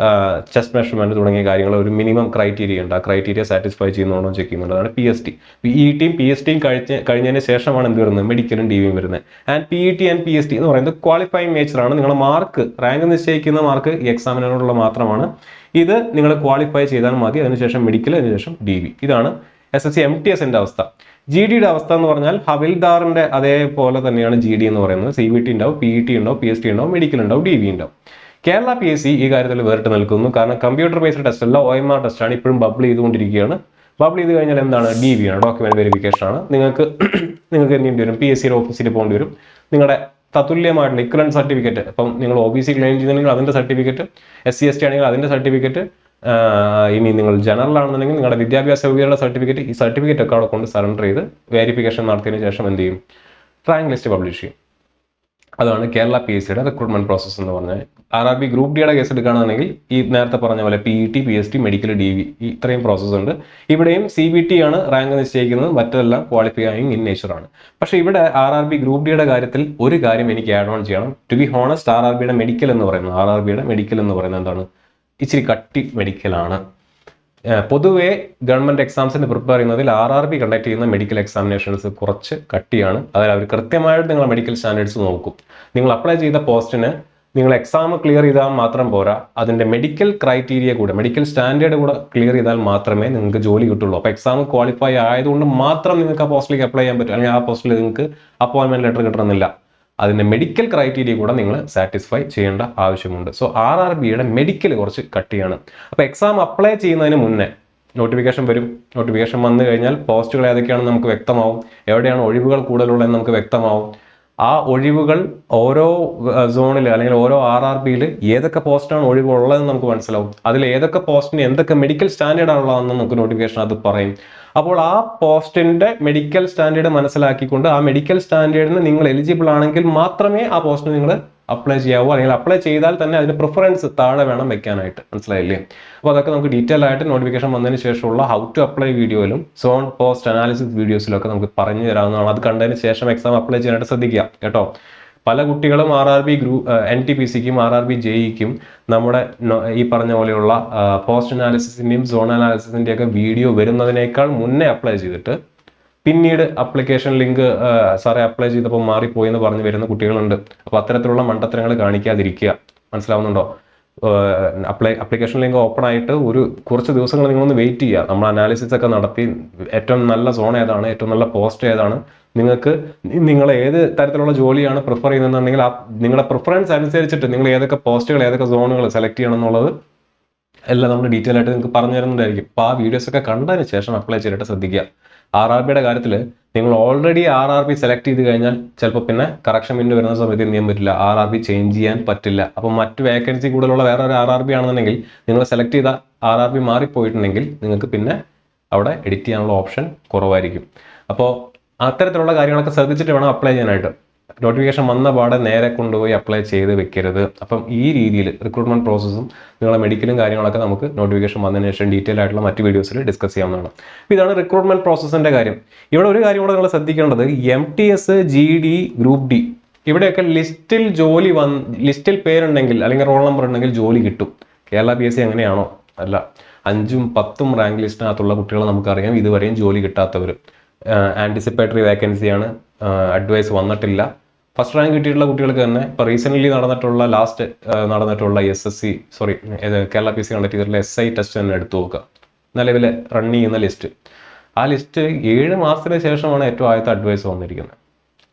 ചെസ്റ്റ് മെഷർമെന്റ് തുടങ്ങിയ കാര്യങ്ങൾ ഒരു മിനിമം ക്രൈറ്റീരിയ ഉണ്ട്. ആ ക്രൈറ്റീരിയ സാറ്റിസ്ഫൈ ചെയ്യുന്നതാണോ ചെക്ക് ചെയ്യുന്നുണ്ട്. അതാണ് PST. PETയും PSTയും കഴിഞ്ഞതിന് ശേഷമാണ് എന്ത് വരുന്നത്, മെഡിക്കലും DVയും വരുന്നത്. ആൻഡ് PET ആൻഡ് PST എന്ന് പറയുന്നത് ക്വാളിഫയിങ് നേച്ചറാണ്. നിങ്ങളുടെ മാർക്ക്, റാങ്ക് നിശ്ചയിക്കുന്ന മാർക്ക് ഈ എക്സാമിനോടുള്ള മാത്രമാണ്. ഇത് നിങ്ങൾ ക്വാളിഫൈ ചെയ്താൽ മതി. അതിനുശേഷം മെഡിക്കൽ, അതിനുശേഷം DV. ഇതാണ് SSC MTSന്റെ അവസ്ഥ. GDയുടെ അവസ്ഥ എന്ന് പറഞ്ഞാൽ ഹവിൽദാറിന്റെ അതേപോലെ തന്നെയാണ് GD എന്ന് പറയുന്നത്. CBT ഉണ്ടാവും, PET ഉണ്ടാവും, PST ഉണ്ടാവും, മെഡിക്കൽ ഉണ്ടാവും, DV ഉണ്ടാവും. കേരള PSC ഈ കാര്യത്തിൽ വേറിട്ട് നിൽക്കുന്നു. കാരണം കമ്പ്യൂട്ടർ ബേസ്ഡ് ടെസ്റ്റ് അല്ല, OMR ടെസ്റ്റ് ആണ്. ഇപ്പോഴും ബബിൾ ചെയ്തുകൊണ്ടിരിക്കുകയാണ്. ബബിൾ ചെയ്ത് കഴിഞ്ഞാൽ എന്താണ്, DV ആണ്, ഡോക്യുമെന്റ് വെരിഫിക്കേഷൻ ആണ്. നിങ്ങൾക്ക് എന്ത് ചെയ്യേണ്ടി വരും, PSCയുടെ ഓഫീസിൽ പോകേണ്ടി വരും. നിങ്ങളുടെ തത്തുല്യമായിട്ടുള്ള ഇക്വലന്റ് സർട്ടിഫിക്കറ്റ്, അപ്പം നിങ്ങൾ OBC ക്ലെയിം ചെയ്യുന്നുണ്ടെങ്കിൽ അതിന്റെ സർട്ടിഫിക്കറ്റ്, SC ST ആണെങ്കിൽ അതിന്റെ സർട്ടിഫിക്കറ്റ്, ഇനി നിങ്ങൾ ജനറൽ ആണെന്നുണ്ടെങ്കിൽ നിങ്ങളുടെ വിദ്യാഭ്യാസ യോഗ്യതയുടെ സർട്ടിഫിക്കറ്റ്, ഈ സർട്ടിഫിക്കറ്റ് ഒക്കെ അവിടെ കൊണ്ട് സറണ്ടർ ചെയ്ത് വെരിഫിക്കേഷൻ നടത്തിയതിനു ശേഷം എന്ത് ചെയ്യും, റാങ്ക് ലിസ്റ്റ് പബ്ലിഷ് ചെയ്യും. അതാണ് കേരള PSCയുടെ റിക്രൂട്ട്മെന്റ് പ്രോസസ്സ് എന്ന് പറഞ്ഞാൽ. RRB ഗ്രൂപ്പ് ഡിയുടെ കേസ് എടുക്കുകയാണെന്നുണ്ടെങ്കിൽ ഈ നേരത്തെ പറഞ്ഞ പോലെ PET, PST, മെഡിക്കൽ, DV ഈ ഇത്രയും പ്രോസസ്സ് ഉണ്ട്. ഇവിടെയും CBT ആണ് റാങ്ക് നിശ്ചയിക്കുന്നത്, മറ്റെല്ലാം ക്വാളിഫയിങ് ഇൻ നേച്ചറാണ്. പക്ഷേ ഇവിടെ RRB ഗ്രൂപ്പ് ഡിയുടെ കാര്യത്തിൽ ഒരു കാര്യം എനിക്ക് ആഡ് ഓൺ ചെയ്യണം. ടു ബി ഹോണസ്റ്റ്, RRBയുടെ മെഡിക്കൽ എന്ന് പറയുന്നത് എന്താണ്, ഇച്ചിരി കട്ടി മെഡിക്കലാണ്. പൊതുവെ ഗവൺമെന്റ് എക്സാംസിന് പ്രിപ്പയർ ചെയ്യുന്നതിൽ RRB കണ്ടക്ട് ചെയ്യുന്ന മെഡിക്കൽ എക്സാമിനേഷൻസ് കുറച്ച് കട്ടിയാണ്. അതായത് അവർ കൃത്യമായിട്ട് നിങ്ങളുടെ മെഡിക്കൽ സ്റ്റാൻഡേർഡ്സ് നോക്കും. നിങ്ങൾ അപ്ലൈ ചെയ്ത പോസ്റ്റിന് നിങ്ങൾ എക്സാം ക്ലിയർ ചെയ്താൽ മാത്രം പോരാ, അതിന്റെ മെഡിക്കൽ ക്രൈറ്റീരിയ കൂടെ, മെഡിക്കൽ സ്റ്റാൻഡേർഡ് കൂടെ ക്ലിയർ ചെയ്താൽ മാത്രമേ നിങ്ങൾക്ക് ജോലി കിട്ടുള്ളൂ. അപ്പോൾ എക്സാം ക്വാളിഫൈ ആയതുകൊണ്ട് മാത്രം നിങ്ങൾക്ക് ആ പോസ്റ്റിലേക്ക് അപ്ലൈ ചെയ്യാൻ പറ്റും, അല്ലെങ്കിൽ ആ പോസ്റ്റിൽ നിങ്ങൾക്ക് അപ്പോയിന്റ്മെന്റ് ലെറ്റർ കിട്ടണമെന്നില്ല. അതിന്റെ മെഡിക്കൽ ക്രൈറ്റീരിയ കൂടെ നിങ്ങൾ സാറ്റിസ്ഫൈ ചെയ്യേണ്ട ആവശ്യമുണ്ട്. സോ RRBയുടെ മെഡിക്കൽ കുറച്ച് കട്ടിയാണ്. അപ്പോൾ എക്സാം അപ്ലൈ ചെയ്യുന്നതിന് മുന്നേ നോട്ടിഫിക്കേഷൻ വരും. നോട്ടിഫിക്കേഷൻ വന്നു കഴിഞ്ഞാൽ പോസ്റ്റുകൾ ഏതൊക്കെയാണെന്ന് നമുക്ക് വ്യക്തമാവും, എവിടെയാണ് ഒഴിവുകൾ കൂടുതലുള്ളതെന്ന് നമുക്ക് വ്യക്തമാവും. ആ ഒഴിവുകൾ ഓരോ സോണിൽ അല്ലെങ്കിൽ ഓരോ RRBയിൽ ഏതൊക്കെ പോസ്റ്റാണ് ഒഴിവുള്ളതെന്ന് നമുക്ക് മനസ്സിലാവും. അതിൽ ഏതൊക്കെ പോസ്റ്റിന് എന്തൊക്കെ മെഡിക്കൽ സ്റ്റാൻഡേർഡ് ആണുള്ളതെന്ന് നമുക്ക് നോട്ടിഫിക്കേഷൻ അത് പറയും. അപ്പോൾ ആ പോസ്റ്റിന്റെ മെഡിക്കൽ സ്റ്റാൻഡേർഡ് മനസ്സിലാക്കിക്കൊണ്ട് ആ മെഡിക്കൽ സ്റ്റാൻഡേർഡിന് നിങ്ങൾ എലിജിബിൾ ആണെങ്കിൽ മാത്രമേ ആ പോസ്റ്റിന് നിങ്ങൾ അപ്ലൈ ചെയ്യാവൂ. അല്ലെങ്കിൽ അപ്ലൈ ചെയ്താൽ തന്നെ അതിന് പ്രിഫറൻസ് താഴെ വേണം വെക്കാനായിട്ട്. മനസ്സിലായില്ലേ? അപ്പോൾ അതൊക്കെ നമുക്ക് ഡീറ്റെയിൽ ആയിട്ട് നോട്ടിഫിക്കേഷൻ വന്നതിന് ശേഷമുള്ള ഹൗ ടു അപ്ലൈ വീഡിയോയിലും സോൺ പോസ്റ്റ് അനാലിസിസ് വീഡിയോസിലൊക്കെ നമുക്ക് പറഞ്ഞു തരാവുന്നതാണ്. അത് കണ്ടതിന് ശേഷം എക്സാം അപ്ലൈ ചെയ്യാനായിട്ട് ശ്രദ്ധിക്കുക കേട്ടോ. പല കുട്ടികളും RRB NTPCക്കും RRB JEക്കും നമ്മുടെ ഈ പറഞ്ഞ പോലെയുള്ള പോസ്റ്റ് അനാലിസിസിന്റെയും സോൺ അനാലിസിസിന്റെയും ഒക്കെ വീഡിയോ വരുന്നതിനേക്കാൾ മുന്നേ അപ്ലൈ ചെയ്തിട്ട് പിന്നീട് അപ്ലിക്കേഷൻ ലിങ്ക് സാറേ അപ്ലൈ ചെയ്തപ്പോൾ മാറിപ്പോയി എന്ന് പറഞ്ഞ് വരുന്ന കുട്ടികളുണ്ട്. അപ്പോൾ അത്തരത്തിലുള്ള മണ്ടത്തരങ്ങൾ കാണിക്കാതിരിക്കുക. മനസ്സിലാവുന്നുണ്ടോ? അപ്ലിക്കേഷൻ ലിങ്ക് ഓപ്പൺ ആയിട്ട് കുറച്ച് ദിവസങ്ങൾ നിങ്ങളൊന്ന് വെയിറ്റ് ചെയ്യുക. നമ്മൾ അനാലിസിസ് ഒക്കെ നടത്തി ഏറ്റവും നല്ല സോൺ ഏതാണ്, ഏറ്റവും നല്ല പോസ്റ്റ് ഏതാണ്, നിങ്ങൾ ഏത് തരത്തിലുള്ള ജോലിയാണ് പ്രിഫർ ചെയ്യുന്നതെന്നുണ്ടെങ്കിൽ നിങ്ങളുടെ പ്രിഫറൻസ് അനുസരിച്ചിട്ട് നിങ്ങൾ ഏതൊക്കെ പോസ്റ്റുകൾ, ഏതൊക്കെ സോണുകൾ സെലക്ട് ചെയ്യണം എന്നുള്ളത് എല്ലാം നമ്മൾ ഡീറ്റെയിൽ ആയിട്ട് നിങ്ങൾക്ക് പറഞ്ഞു തരുന്നുണ്ടായിരിക്കും. അപ്പോൾ ആ വീഡിയോസ് ഒക്കെ കണ്ടതിന് ശേഷം അപ്ലൈ ചെയ്തിട്ട് ശ്രദ്ധിക്കുക. RRBയുടെ കാര്യത്തിൽ നിങ്ങൾ ഓൾറെഡി RRB സെലക്ട് ചെയ്ത് കഴിഞ്ഞാൽ ചിലപ്പോൾ പിന്നെ കറക്ഷൻ വിൻഡോ വരുന്ന സമയത്ത് എന്ത് ചെയ്യാൻ പറ്റില്ല, RRB ചേഞ്ച് ചെയ്യാൻ പറ്റില്ല. അപ്പോൾ മറ്റ് വേക്കൻസി കൂടുതലുള്ള വേറെ ഒരു RRB ആണെന്നുണ്ടെങ്കിൽ നിങ്ങൾ സെലക്ട് ചെയ്ത RRB മാറിപ്പോയിട്ടുണ്ടെങ്കിൽ നിങ്ങൾക്ക് പിന്നെ അവിടെ എഡിറ്റ് ചെയ്യാനുള്ള ഓപ്ഷൻ കുറവായിരിക്കും. അപ്പോൾ അത്തരത്തിലുള്ള കാര്യങ്ങളൊക്കെ ശ്രദ്ധിച്ചിട്ട് വേണം അപ്ലൈ ചെയ്യാനായിട്ട്. നോട്ടിഫിക്കേഷൻ വന്ന പാടെ നേരെ കൊണ്ടുപോയി അപ്ലൈ ചെയ്ത് വെക്കരുത്. അപ്പം ഈ രീതിയിൽ റിക്രൂട്ട്മെന്റ് പ്രോസസ്സും നിങ്ങളുടെ മെഡിക്കലും കാര്യങ്ങളൊക്കെ നമുക്ക് നോട്ടിഫിക്കേഷൻ വന്നതിന് ശേഷം ഡീറ്റെയിൽ ആയിട്ടുള്ള മറ്റ് വീഡിയോസിൽ ഡിസ്കസ് ചെയ്യാവുന്നതാണ്. അപ്പോൾ ഇതാണ് റിക്രൂട്ട്മെന്റ് പ്രോസസ്സിന്റെ കാര്യം. ഇവിടെ ഒരു കാര്യം കൂടെ നിങ്ങൾ ശ്രദ്ധിക്കേണ്ടത്, MTS, GD, ഗ്രൂപ്പ് ഡി ഇവിടെയൊക്കെ ലിസ്റ്റിൽ പേരുണ്ടെങ്കിൽ അല്ലെങ്കിൽ റോൾ നമ്പർ ഉണ്ടെങ്കിൽ ജോലി കിട്ടും. കേരള PSC അങ്ങനെയാണോ? അല്ല. 5ഉം 10ഉം റാങ്ക് ലിസ്റ്റിനകത്തുള്ള കുട്ടികളെ നമുക്കറിയാം ഇതുവരെയും ജോലി കിട്ടാത്തവർ. ആൻറ്റിസിപ്പേറ്ററി വേക്കൻസിയാണ്, അഡ്വൈസ് വന്നിട്ടില്ല. ഫസ്റ്റ് റാങ്ക് കിട്ടിയിട്ടുള്ള കുട്ടികൾക്ക് തന്നെ ഇപ്പോൾ റീസെൻ്റ്ലി ലാസ്റ്റ് നടന്നിട്ടുള്ള കേരള PSC കണ്ടക്ട് ചെയ്തിട്ടുള്ള SI ടെസ്റ്റ് തന്നെ എടുത്തു നോക്കുക. നിലവിൽ റൺ ചെയ്യുന്ന ലിസ്റ്റ്, ആ ലിസ്റ്റ് 7 മാസത്തിന് ശേഷമാണ് ഏറ്റവും ആദ്യത്തെ അഡ്വൈസ് വന്നിരിക്കുന്നത്.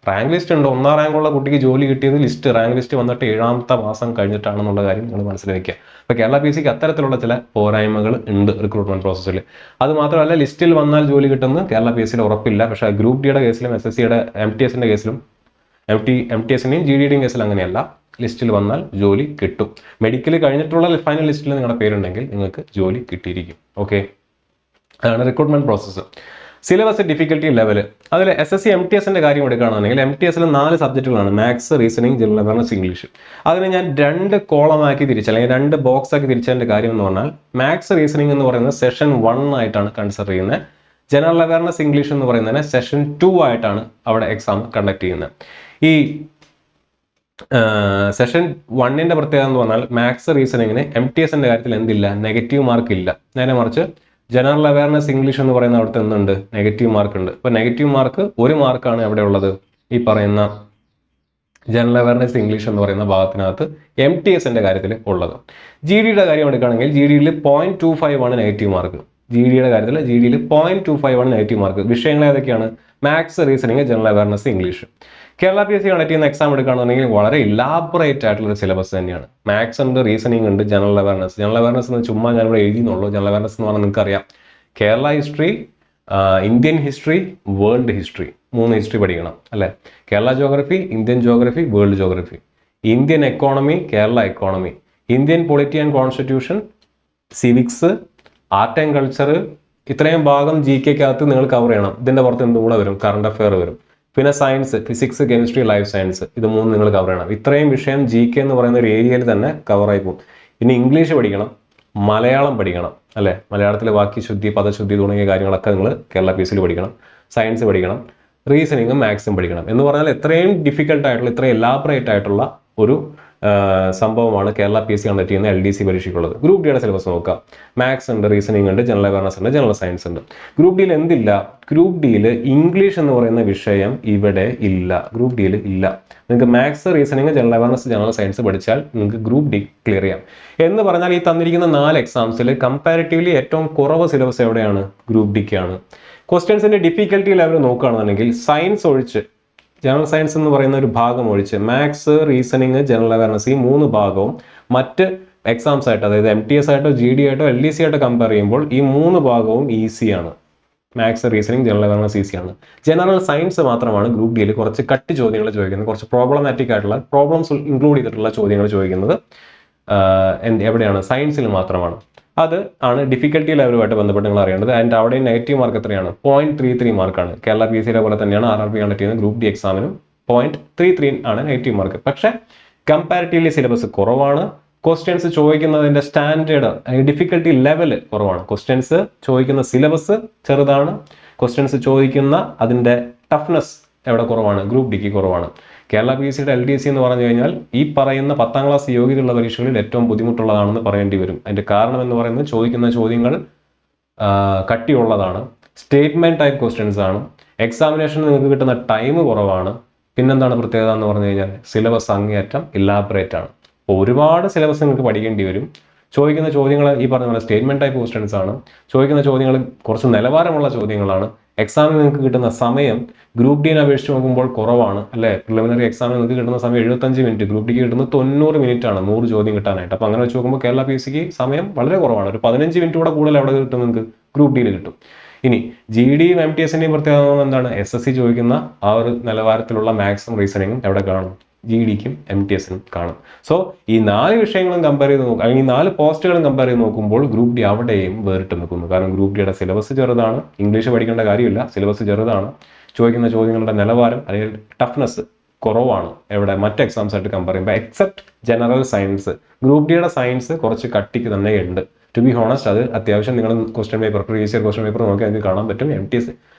റാങ്ക് ലിസ്റ്റ് ഉണ്ട്. 1ാം റാങ്കുള്ള കുട്ടിക്ക് ജോലി കിട്ടിയത് റാങ്ക് ലിസ്റ്റ് വന്നിട്ട് 7ാമത്തെ മാസം കഴിഞ്ഞിട്ടാണെന്നുള്ള കാര്യം നിങ്ങൾ മനസ്സിലാക്കുക. അപ്പോൾ കേരള PSC അത്തരത്തിലുള്ള ചില പോരായ്മകൾ ഉണ്ട് റിക്രൂട്ട്മെന്റ് പ്രോസസ്സിൽ. അത് മാത്രമല്ല, ലിസ്റ്റിൽ വന്നാൽ ജോലി കിട്ടുമെന്ന് കേരള PSC ഉറപ്പില്ല. പക്ഷേ ഗ്രൂപ്പ് ഡിയുടെ കേസിലും SSCയുടെ MTSന്റെ കേസിലും MTSന്റെയും GDയുടെയും കേസിൽ അങ്ങനെയല്ല. ലിസ്റ്റിൽ വന്നാൽ ജോലി കിട്ടും. മെഡിക്കൽ കഴിഞ്ഞിട്ടുള്ള ഫൈനൽ ലിസ്റ്റിൽ നിങ്ങളുടെ പേരുണ്ടെങ്കിൽ നിങ്ങൾക്ക് ജോലി കിട്ടിയിരിക്കും. ഓക്കെ, അതാണ് recruitment process. Syllabus difficulty level, അതിൽ SSC MTSന്റെ കാര്യം എടുക്കുകയാണെന്നുണ്ടെങ്കിൽ MTSൽ 4 സബ്ജക്റ്റുകളാണ്: maths, reasoning, general awareness, English. അതിന് ഞാൻ 2 കോളമാക്കി തിരിച്ച്, അല്ലെങ്കിൽ 2 ബോക്സ് ആക്കി തിരിച്ചതിന്റെ കാര്യം എന്ന് പറഞ്ഞാൽ, മാത്സ്, റീസണിങ് എന്ന് പറയുന്നത് സെഷൻ 1 ആയിട്ടാണ് കൺസിഡർ ചെയ്യുന്നത്. ജനറൽ അവയർനെസ്, ഇംഗ്ലീഷ് എന്ന് പറയുന്നതിനെ സെഷൻ 2 ആയിട്ടാണ് അവിടെ എക്സാം കണ്ടക്ട് ചെയ്യുന്നത്. ഈ സെഷൻ 1ന്റെ പ്രത്യേകത എന്ന് പറഞ്ഞാൽ, മാത്സ്, റീസണിങ്ങിന് MTSന്റെ കാര്യത്തിൽ എന്തില്ല, നെഗറ്റീവ് മാർക്ക് ഇല്ല. നേരെ മറിച്ച് ജനറൽ അവയർനെസ്, ഇംഗ്ലീഷ് എന്ന് പറയുന്ന അവിടുത്തെ എന്തുണ്ട്, നെഗറ്റീവ് മാർക്ക് ഉണ്ട്. അപ്പോൾ നെഗറ്റീവ് മാർക്ക് 1 മാർക്കാണ് എവിടെ ഉള്ളത്, ഈ പറയുന്ന ജനറൽ അവയർനെസ്, ഇംഗ്ലീഷ് എന്ന് പറയുന്ന ഭാഗത്തിനകത്ത് MTSന്റെ കാര്യത്തിൽ ഉള്ളത്. GDയുടെ കാര്യം എടുക്കുകയാണെങ്കിൽ GDയിൽ 0.25 ആണ് നെഗറ്റീവ് മാർക്ക്. GDയുടെ കാര്യത്തിൽ GDയിൽ 0.25 ആണ് നെഗറ്റീവ് മാർക്ക്. വിഷയങ്ങൾ ഏതൊക്കെയാണ്? Maths, reasoning, general awareness, English. Kerala PSC conduct ചെയ്യുന്ന എക്സാം എടുക്കുകയാണെന്നുണ്ടെങ്കിൽ വളരെ ഇലാബറേറ്റ് ആയിട്ടുള്ള സിലബസ് തന്നെയാണ്. മാത്സ് ഉണ്ട്, റീസണിങ് ഉണ്ട്, ജനറൽ അവയർനെസ്. ജനറൽ അവയർനെസ് എന്ന് ചുമ്മാ ഞാനിവിടെ എഴുതിയെന്നുള്ളൂ. ജനറൽ അവയർനെസ് എന്ന് പറഞ്ഞാൽ നിങ്ങൾക്ക് അറിയാം, Kerala history, Indian history, world history, 3 history പഠിക്കണം അല്ലേ. Kerala geography, Indian geography, world geography. Indian economy, Kerala economy. Indian polity and constitution, civics, art and culture. ഇത്രയും ഭാഗം GKക്കകത്ത് നിങ്ങൾ കവർ ചെയ്യണം. ഇതിന്റെ പുറത്ത് എന്തും കൂടെ വരും, കറണ്ട് അഫെയർ വരും. പിന്നെ science, physics, chemistry, life science, ഇത് 3 നിങ്ങൾ കവർ ചെയ്യണം. ഇത്രയും വിഷയം GK എന്ന് പറയുന്ന ഒരു ഏരിയയിൽ തന്നെ കവറായി പോകും. ഇനി ഇംഗ്ലീഷ് പഠിക്കണം, മലയാളം പഠിക്കണം അല്ലേ. മലയാളത്തിലെ വാക്യശുദ്ധി, പദശുദ്ധി തുടങ്ങിയ കാര്യങ്ങളൊക്കെ നിങ്ങൾ കേരള PSCയിൽ പഠിക്കണം. സയൻസ് പഠിക്കണം, റീസണിങ്ങും മാത്സും പഠിക്കണം. എന്ന് പറഞ്ഞാൽ ഇത്രയും ഡിഫിക്കൽട്ട് ആയിട്ടുള്ള, ഇത്രയും എലാബറേറ്റ് ആയിട്ടുള്ള ഒരു സംഭവമാണ് കേരള PSC കണ്ടക്ട് ചെയ്യുന്ന LDC പരീക്ഷയ്ക്കുള്ളത്. ഗ്രൂപ്പ് ഡിയുടെ സിലബസ് നോക്കാം. മാത്സ് ഉണ്ട്, റീസണിങ് ഉണ്ട്, ജനറൽ അവയർനെസ് ഉണ്ട്, ജനറൽ സയൻസ് ഉണ്ട്. ഗ്രൂപ്പ് ഡിയിൽ എന്തില്ല? ഗ്രൂപ്പ് ഡിയിൽ ഇംഗ്ലീഷ് എന്ന് പറയുന്ന വിഷയം ഇവിടെ ഇല്ല. ഗ്രൂപ്പ് ഡിയിൽ ഇല്ല. നിങ്ങൾക്ക് maths, reasoning, general awareness, general science പഠിച്ചാൽ നിങ്ങൾക്ക് ഗ്രൂപ്പ് ഡി ക്ലിയർ ചെയ്യാം. എന്ന് പറഞ്ഞാൽ ഈ തന്നിരിക്കുന്ന 4 എക്സാംസിൽ കമ്പാരിറ്റീവ്ലി ഏറ്റവും കുറവ് സിലബസ് എവിടെയാണ്? ഗ്രൂപ്പ് ഡിക്കാണ്. ക്വസ്റ്റ്യൻസിന്റെ ഡിഫിക്കൽട്ടി ലെവൽ നോക്കുകയാണെന്നുണ്ടെങ്കിൽ സയൻസ് ഒഴിച്ച്, ജനറൽ സയൻസ് എന്ന് പറയുന്ന ഒരു ഭാഗം ഒഴിച്ച്, മാത്സ്, റീസണിങ്, ജനറൽ അവയർനെസ്, ഈ 3 ഭാഗവും മറ്റ് എക്സാംസ് ആയിട്ട്, അതായത് MTS ആയിട്ടോ GD ആയിട്ടോ LDC ആയിട്ടോ കമ്പയർ ചെയ്യുമ്പോൾ ഈ 3 ഭാഗവും ഈസിയാണ്. മാത്സ്, റീസണിങ്, ജനറൽ അവയർനെസ് ഈസിയാണ്. ജനറൽ സയൻസ് മാത്രമാണ് ഗ്രൂപ്പ് ഡിയിൽ കുറച്ച് കട്ടി ചോദ്യങ്ങൾ ചോദിക്കുന്നത്, കുറച്ച് പ്രോബ്ലമാറ്റിക് ആയിട്ടുള്ള പ്രോബ്ലംസ് ഇൻക്ലൂഡ് ചെയ്തിട്ടുള്ള ചോദ്യങ്ങൾ ചോദിക്കുന്നത് എവിടെയാണ്? സയൻസിൽ മാത്രമാണ്. അത് ആണ് ഡിഫിക്കൽട്ടി ലെവലുമായിട്ട് ബന്ധപ്പെട്ട് നിങ്ങൾ അറിയേണ്ടത്. ആൻഡ് അവിടെ നെഗറ്റീവ് മാർക്ക് എത്രയാണ്? 0.33 മാർക്കാണ്. കേരള PSCയുടെ പോലെ തന്നെയാണ് RRB കണ്ടക്ട് ചെയ്യുന്ന ഗ്രൂപ്പ് ഡി എക്സാമിനും 0.33 ആണ് നെഗറ്റീവ് മാർക്ക്. പക്ഷേ കമ്പാരിറ്റീവ്ലി സിലബസ് കുറവാണ്. ക്വസ്റ്റ്യൻസ് ചോദിക്കുന്നതിന്റെ സ്റ്റാൻഡേർഡ്, ഡിഫിക്കൽട്ടി ലെവൽ കുറവാണ്. ക്വസ്റ്റ്യൻസ് ചോദിക്കുന്ന സിലബസ് ചെറുതാണ്. ക്വസ്റ്റ്യൻസ് ചോദിക്കുന്ന അതിന്റെ ടഫ്നെസ് എവിടെ കുറവാണ്? ഗ്രൂപ്പ് ഡിക്ക് കുറവാണ്. കേരള PSCയുടെ LDC എന്ന് പറഞ്ഞു കഴിഞ്ഞാൽ ഈ പറയുന്ന 10ാം ക്ലാസ് യോഗ്യതയുള്ള പരീക്ഷകളിൽ ഏറ്റവും ബുദ്ധിമുട്ടുള്ളതാണെന്ന് പറയേണ്ടി വരും. അതിന്റെ കാരണം എന്ന് പറയുന്നത് ചോദിക്കുന്ന ചോദ്യങ്ങൾ കട്ടിയുള്ളതാണ്, സ്റ്റേറ്റ്മെന്റ് ടൈപ്പ് ക്വസ്റ്റ്യൻസ് ആണ്, എക്സാമിനേഷന് നിങ്ങൾക്ക് കിട്ടുന്ന ടൈം കുറവാണ്. പിന്നെന്താണ് പ്രത്യേകത എന്ന് പറഞ്ഞു കഴിഞ്ഞാൽ സിലബസ് അങ്ങേയറ്റം ഇലാബറേറ്റ് ആണ്. അപ്പോൾ ഒരുപാട് സിലബസ് നിങ്ങൾക്ക് പഠിക്കേണ്ടി വരും. ചോദിക്കുന്ന ചോദ്യങ്ങൾ ഈ പറഞ്ഞ പോലെ സ്റ്റേറ്റ്മെന്റ് ടൈപ്പ് ക്വസ്റ്റ്യൻസ് ആണ്. ചോദിക്കുന്ന ചോദ്യങ്ങൾ കുറച്ച് നിലവാരമുള്ള ചോദ്യങ്ങളാണ്. എക്സാമിന് നിങ്ങൾക്ക് കിട്ടുന്ന സമയം ഗ്രൂപ്പ് ഡിനെ അപേക്ഷിച്ച് നോക്കുമ്പോൾ കുറവാണ് അല്ലേ. പ്രിലിമിനറി എക്സാമിന് നിങ്ങൾക്ക് കിട്ടുന്ന സമയം 75 മിനിറ്റ്, ഗ്രൂപ്പ് ഡിക്ക് കിട്ടുന്നത് 90 മിനിറ്റ് ആണ് 100 ചോദ്യം കിട്ടാനായിട്ട്. അപ്പോൾ അങ്ങനെ വെച്ച് നോക്കുമ്പോൾ കേരള PSCക്ക് സമയം വളരെ കുറവാണ്. ഒരു 15 മിനിറ്റ് കൂടെ കൂടുതൽ എവിടെ കിട്ടും? നിങ്ങൾക്ക് ഗ്രൂപ്പ് ഡിയിൽ കിട്ടും. ഇനി GDയും MTSന്റെയും പ്രത്യേകത എന്താണ്? SSC ചോദിക്കുന്ന ആ ഒരു നിലവാരത്തിലുള്ള മാത്സും റീസണിങ്ങും എവിടെ കാണും? GDക്കും MTSനും കാണും. സോ ഈ 4 വിഷയങ്ങളും കമ്പയർ ചെയ്ത് നോക്കുക, അല്ലെങ്കിൽ ഈ 4 പോസ്റ്റുകളും കമ്പയർ ചെയ്ത് നോക്കുമ്പോൾ ഗ്രൂപ്പ് ഡി അവിടെയും വേറിട്ട് നിൽക്കുന്നു. കാരണം ഗ്രൂപ്പ് ഡിയുടെ സിലബസ് ചെറുതാണ്, ഇംഗ്ലീഷ് പഠിക്കേണ്ട കാര്യമില്ല, സിലബസ് ചെറുതാണ്, ചോദിക്കുന്ന ചോദ്യങ്ങളുടെ നിലവാരം അല്ലെങ്കിൽ ടഫ്നെസ് കുറവാണ് എവിടെ മറ്റ് എക്സാംസ് ആയിട്ട് കമ്പയർ ചെയ്യുമ്പോൾ. എക്സെപ്റ്റ് ജനറൽ സയൻസ്, ഗ്രൂപ്പ് ഡിയുടെ സയൻസ് കുറച്ച് കട്ടിക്ക് തന്നെ ഉണ്ട്. ടു ബി ഹോണസ്റ്റ്, അത് അത്യാവശ്യം നിങ്ങൾ question paper, previous year question paper നോക്കി നിങ്ങൾക്ക് കാണാൻ പറ്റും.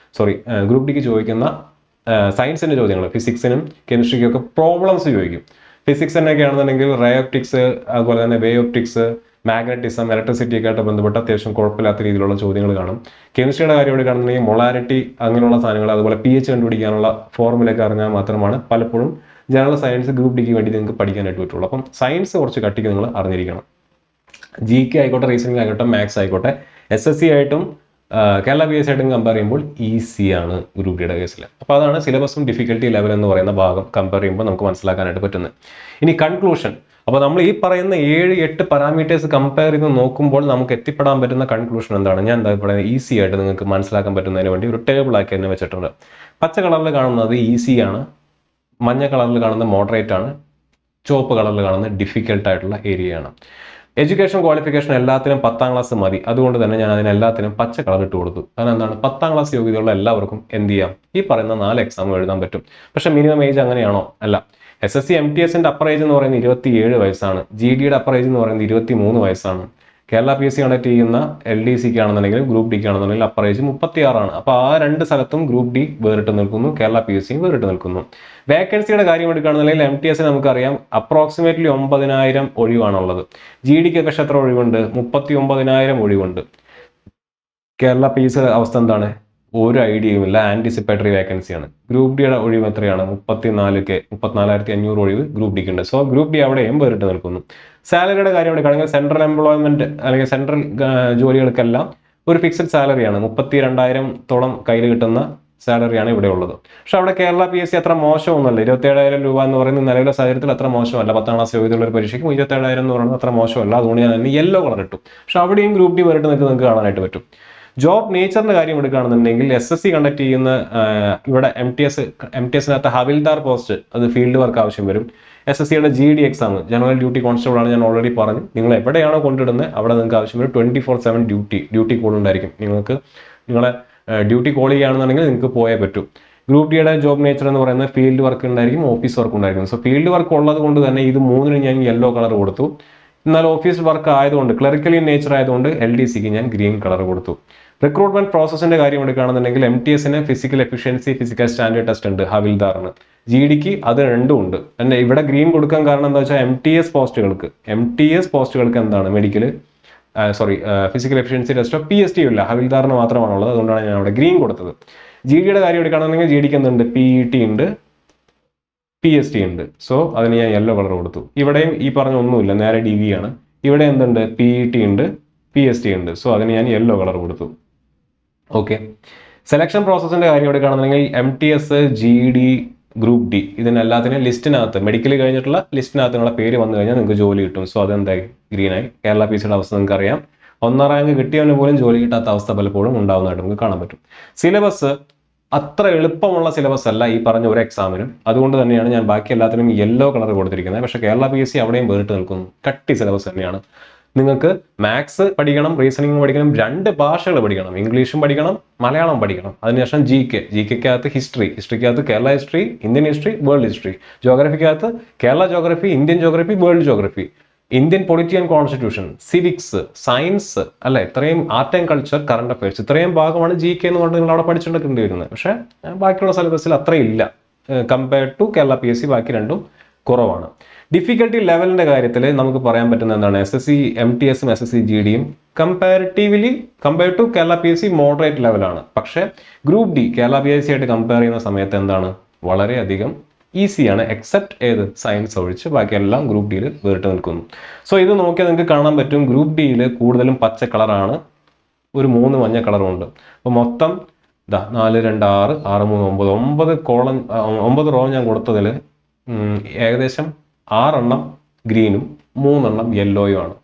ഗ്രൂപ്പ് ഡിക്ക് ചോദിക്കുന്ന സയൻസിന്റെ ചോദ്യങ്ങൾ, ഫിസിക്സിനും കെമിസ്ട്രിക്കും ഒക്കെ പ്രോബ്ലംസ് ചോദിക്കും. ഫിസിക്സ് എന്നൊക്കെ ആണെന്നുണ്ടെങ്കിൽ റേ ഓപ്റ്റിക്സ്, അതുപോലെ തന്നെ വേ ഓപ്റ്റിക്സ്, മാഗ്നറ്റിസം, ഇലക്ട്രിസിറ്റി ഒക്കെ ആയിട്ട് ബന്ധപ്പെട്ട അത്യാവശ്യം കുഴപ്പമില്ലാത്ത രീതിയിലുള്ള ചോദ്യങ്ങൾ കാണും. കെമിസ്ട്രിയുടെ കാര്യം എടുക്കുകയാണെന്നുണ്ടെങ്കിൽ മൊളാരിറ്റി അങ്ങനെയുള്ള സാധനങ്ങൾ, അതുപോലെ pH കണ്ടുപിടിക്കാനുള്ള ഫോർമുലയൊക്കെ അറിഞ്ഞാൽ മാത്രമാണ് പലപ്പോഴും ജനറൽ സയൻസ് ഗ്രൂപ്പ് ഡിക്ക് വേണ്ടി നിങ്ങൾക്ക് പഠിക്കാനായിട്ട് പറ്റുള്ളൂ. അപ്പം സയൻസ് കുറച്ച് കട്ടിക്ക് നിങ്ങൾ അറിഞ്ഞിരിക്കണം. GK ആയിക്കോട്ടെ, റീസണിങ് ആയിക്കോട്ടെ, മാത്സ് ആയിക്കോട്ടെ, SSC ആയിട്ടും കേരള പി എസ് ആയിട്ടും കമ്പയർ ചെയ്യുമ്പോൾ ഈസിയാണ് ഗ്രൂപ്പ് ഡിയുടെ കേസിൽ. അപ്പോൾ അതാണ് സിലബസും ഡിഫിക്കൽട്ടി ലെവൽ എന്ന് പറയുന്ന ഭാഗം കമ്പയർ ചെയ്യുമ്പോൾ നമുക്ക് മനസ്സിലാക്കാനായിട്ട് പറ്റുന്നത്. ഇനി കൺക്ലൂഷൻ. അപ്പോൾ നമ്മൾ ഈ പറയുന്ന 7-8 പാരാമീറ്റേഴ്സ് കമ്പയർ ചെയ്ത് നോക്കുമ്പോൾ നമുക്ക് എത്തിപ്പെടാൻ പറ്റുന്ന കൺക്ലൂഷൻ എന്താണ്? ഞാൻ എന്താ പറയുന്നത്, ഈസി ആയിട്ട് നിങ്ങൾക്ക് മനസ്സിലാക്കാൻ പറ്റുന്നതിന് വേണ്ടി ഒരു ടേബിൾ ആക്കി തന്നെ വെച്ചിട്ടുണ്ട്. പച്ച കളറിൽ കാണുന്നത് ഈസിയാണ്, മഞ്ഞ കളറിൽ കാണുന്നത് മോഡറേറ്റ് ആണ്, ചുവപ്പ് കളറിൽ കാണുന്നത് ഡിഫിക്കൽട്ട് ആയിട്ടുള്ള ഏരിയയാണ്. എഡ്യൂക്കേഷൻ ക്വാളിഫിക്കേഷൻ എല്ലാത്തിനും 10ാം ക്ലാസ് മതി. അതുകൊണ്ട് തന്നെ ഞാൻ അതിനെല്ലാത്തിനും പച്ച കളർ ഇട്ട് കൊടുത്തു. കാരണം എന്താണ്, 10ാം ക്ലാസ് യോഗ്യതയുള്ള എല്ലാവർക്കും എന്ത് ചെയ്യാം, ഈ പറയുന്ന 4 എക്സാം എഴുതാൻ പറ്റും. പക്ഷേ മിനിമം ഏജ് അങ്ങനെയാണോ? അല്ല. SSC MTSന്റെ അപ്പർ ഏജ് എന്ന് പറയുന്നത് 27 വയസ്സാണ്. GDയുടെ അപ്പർ ഏജ് എന്ന് പറയുന്നത് 23 വയസ്സാണ്. കേരള PSC കണ്ടക്ട് ചെയ്യുന്ന LDCക്ക് ആണെന്നുണ്ടെങ്കിൽ ഗ്രൂപ്പ് ഡിക്ക് ആണെന്നുണ്ടെങ്കിൽ അപ്പർ ഏജ് 36 ആണ്. അപ്പോൾ ആ 2 സ്ഥലത്തും ഗ്രൂപ്പ് ഡി വേറിട്ട് നിൽക്കുന്നു, കേരള PSC വേറിട്ട് നിൽക്കുന്നു. വേക്കൻസിയുടെ കാര്യം എടുക്കുകയാണെന്നുണ്ടെങ്കിൽ MTS നമുക്കറിയാം അപ്രോക്സിമേറ്റ്ലി 9000 ഒഴിവാണുള്ളത്. GDക്കൊക്കെ പക്ഷേ എത്ര ഒഴിവുണ്ട്? 39,000 ഒഴിവുണ്ട്. കേരള PSC അവസ്ഥ എന്താണ്? ഒരു ഐഡിയയുമില്ല, ആന്റിസിപ്പേറ്ററി വേക്കൻസിയാണ്. ഗ്രൂപ്പ് ഡിയുടെ ഒഴിവ് എത്രയാണ്? 34,500 ഒഴിവ് ഗ്രൂപ്പ് ഡിക്ക് ഉണ്ട്. സോ ഗ്രൂപ്പ് ഡി അവിടെയും വേറിട്ട് നിൽക്കുന്നു. സാലറിയുടെ കാര്യം എടുക്കുകയാണെങ്കിൽ സെൻട്രൽ എംപ്ലോയ്മെന്റ് അല്ലെങ്കിൽ സെൻട്രൽ ജോലികൾക്കെല്ലാം ഒരു ഫിക്സഡ് സാലറിയാണ്. 32,000-ഓളം കയ്യിൽ കിട്ടുന്ന സാലറിയാണ് ഇവിടെ ഉള്ളത്. പക്ഷെ അവിടെ കേരള PSC അത്ര മോശമൊന്നുമല്ല. 27,000 രൂപ എന്ന് പറയുന്ന നിലവിലെ സാഹചര്യത്തിൽ അത്ര മോശമല്ല. 10ാം ക്ലാസ് യോഗ്യതയുള്ള ഒരു പരീക്ഷയ്ക്ക് 27,000 എന്ന് പറയുന്നത് അത്ര മോശമല്ല. അതുകൊണ്ട് ഞാൻ അതിന് യെല്ലോ കളർ ഇട്ടു. പക്ഷെ അവിടെയും ഗ്രൂപ്പ് ഡി വേറിട്ട് നിങ്ങൾക്ക് കാണാനായിട്ട് പറ്റും. ജോബ് നേച്ചറിന്റെ കാര്യം എടുക്കുകയാണെന്നുണ്ടെങ്കിൽ SSC കണ്ടക്ട് ചെയ്യുന്ന ഇവിടെ MTSനകത്ത് ഹവിൽദാർ പോസ്റ്റ്, അത് ഫീൽഡ് വർക്ക് ആവശ്യം വരും. SSCയുടെ GD exam general duty constable ആണ്, ഞാൻ ഓൾറെഡി പറഞ്ഞു. നിങ്ങൾ എവിടെയാണോ കൊണ്ടിടുന്നത് അവിടെ നിങ്ങൾക്ക് ആവശ്യം വരും. 24/7 ഡ്യൂട്ടി കോൾ ഉണ്ടായിരിക്കും. നിങ്ങളെ ഡ്യൂട്ടി കോൾ ചെയ്യുകയാണെന്നുണ്ടെങ്കിൽ നിങ്ങൾക്ക് പോയേ പറ്റൂ. ഗ്രൂപ്പ് ഡിയുടെ ജോബ് നേച്ചർ എന്ന് പറയുന്നത് ഫീൽഡ് വർക്ക് ഉണ്ടായിരിക്കും, ഓഫീസ് വർക്ക് ഉണ്ടായിരിക്കും. സോ ഫീൽഡ് വർക്ക് ഉള്ളത് കൊണ്ട് തന്നെ ഇത് 3നും ഞാൻ യെല്ലോ കളർ കൊടുത്തു. എന്നാൽ ഓഫീസ് വർക്ക് ആയതുകൊണ്ട് ക്ലറിക്കലി നേച്ചർ ആയതുകൊണ്ട് LDCക്ക് ഞാൻ ഗ്രീൻ കളർ കൊടുത്തു. റിക്രൂട്ട്മെന്റ് പ്രോസസ്സിന്റെ കാര്യം എടുക്കുകയാണെന്നുണ്ടെങ്കിൽ MTSന് physical efficiency, physical standard test ഉണ്ട്, ഹവിൽദാറിന്. GDക്ക് അത് രണ്ടും ഉണ്ട്. എന്നെ ഇവിടെ ഗ്രീൻ കൊടുക്കാൻ കാരണം എന്താ വെച്ചാൽ MTS പോസ്റ്റുകൾക്ക് എന്താണ് ഫിസിക്കൽ എഫിഷ്യൻസി ടെസ്റ്റോ PST ഇല്ല, ഹവിൽദാറിന് മാത്രമാണുള്ളത്. അതുകൊണ്ടാണ് ഞാൻ അവിടെ ഗ്രീൻ കൊടുത്തത്. GDയുടെ കാര്യം എടുക്കുകയാണെന്നുണ്ടെങ്കിൽ GDക്ക് എന്തുണ്ട്? PET ഉണ്ട്, PST ഉണ്ട്. സോ അതിന് ഞാൻ യെല്ലോ കളർ കൊടുത്തു. ഇവിടെയും ഈ പറഞ്ഞ ഒന്നുമില്ല, നേരെ DV ആണ്. ഇവിടെ എന്തുണ്ട്? PET ഉണ്ട്, PST ഉണ്ട്. സോ അതിന് ഞാൻ യെല്ലോ കളർ കൊടുത്തു. ഓക്കെ. സെലക്ഷൻ പ്രോസസ്സിന്റെ കാര്യം എടുക്കുകയാണെന്നുണ്ടെങ്കിൽ MTS, GD, ഗ്രൂപ്പ് ഡി ഇതിനെല്ലാത്തിനും ലിസ്റ്റിനകത്ത് മെഡിക്കൽ കഴിഞ്ഞിട്ടുള്ള ലിസ്റ്റിനകത്ത് നിങ്ങളുടെ പേര് വന്നു കഴിഞ്ഞാൽ നിങ്ങൾക്ക് ജോലി കിട്ടും. സോ അതെന്തായി? ഗ്രീനായി. കേരള PSCയുടെ അവസ്ഥ നിങ്ങൾക്ക് അറിയാം. 1ാം റാങ്ക് കിട്ടിയവന് പോലും ജോലി കിട്ടാത്ത അവസ്ഥ പലപ്പോഴും ഉണ്ടാവുന്നതായിട്ട് നമുക്ക് കാണാൻ പറ്റും. സിലബസ് അത്ര എളുപ്പമുള്ള സിലബസ് അല്ല ഈ പറഞ്ഞ ഒരു എക്സാമിനും. അതുകൊണ്ട് തന്നെയാണ് ഞാൻ ബാക്കി എല്ലാത്തിനും യെല്ലോ കളർ കൊടുത്തിരിക്കുന്നത്. പക്ഷേ കേരള PSC അവിടെയും വേറിട്ട് നിൽക്കുന്നു. കട്ടി സിലബസ് തന്നെയാണ്. നിങ്ങൾക്ക് മാത്സ് പഠിക്കണം, റീസണിങ് പഠിക്കണം, 2 ഭാഷകൾ പഠിക്കണം, ഇംഗ്ലീഷും പഠിക്കണം, മലയാളം പഠിക്കണം. അതിനുശേഷം GKക്കകത്ത് ഹിസ്റ്ററിക്കകത്ത് Kerala history, Indian history, world history, ജോഗ്രഫിക്കകത്ത് Kerala geography, Indian geography, world geography, Indian polity and constitution, civics, science, അല്ല ഇത്രയും art and culture, current affairs, ഇത്രയും ഭാഗമാണ് GK എന്ന് പറഞ്ഞിട്ട് നിങ്ങൾ അവിടെ പഠിച്ചിട്ടുണ്ടെങ്കിൽ വരുന്നത്. പക്ഷേ ബാക്കിയുള്ള സിലബസിൽ അത്രയില്ല. കമ്പയർഡ് ടു കേരള PSC ബാക്കി രണ്ടും കുറവാണ്. ഡിഫിക്കൽട്ടി ലെവലിന്റെ കാര്യത്തിൽ നമുക്ക് പറയാൻ പറ്റുന്ന എന്താണ്? SSC MTSും SSC GDയും compared to Kerala PSC moderate ലെവലാണ്. പക്ഷേ ഗ്രൂപ്പ് ഡി കേരള PSC ആയിട്ട് കമ്പയർ ചെയ്യുന്ന സമയത്ത് എന്താണ്? വളരെയധികം ഈസിയാണ്. എക്സെപ്റ്റ് സയൻസ് ഒഴിച്ച് ബാക്കിയെല്ലാം ഗ്രൂപ്പ് ഡിയിൽ വേറിട്ട് നിൽക്കുന്നു. സോ ഇത് നോക്കിയാൽ നിങ്ങൾക്ക് കാണാൻ പറ്റും ഗ്രൂപ്പ് ഡിയിൽ കൂടുതലും പച്ച കളറാണ്, ഒരു 3 മഞ്ഞ കളറും ഉണ്ട്. അപ്പോൾ മൊത്തം 4, 2, 6, 6, 3, 9 9 റോ ഞാൻ കൊടുത്തതിൽ ഏകദേശം 6 എണ്ണം ഗ്രീനും 3 എണ്ണം യെല്ലോയും ആണ്.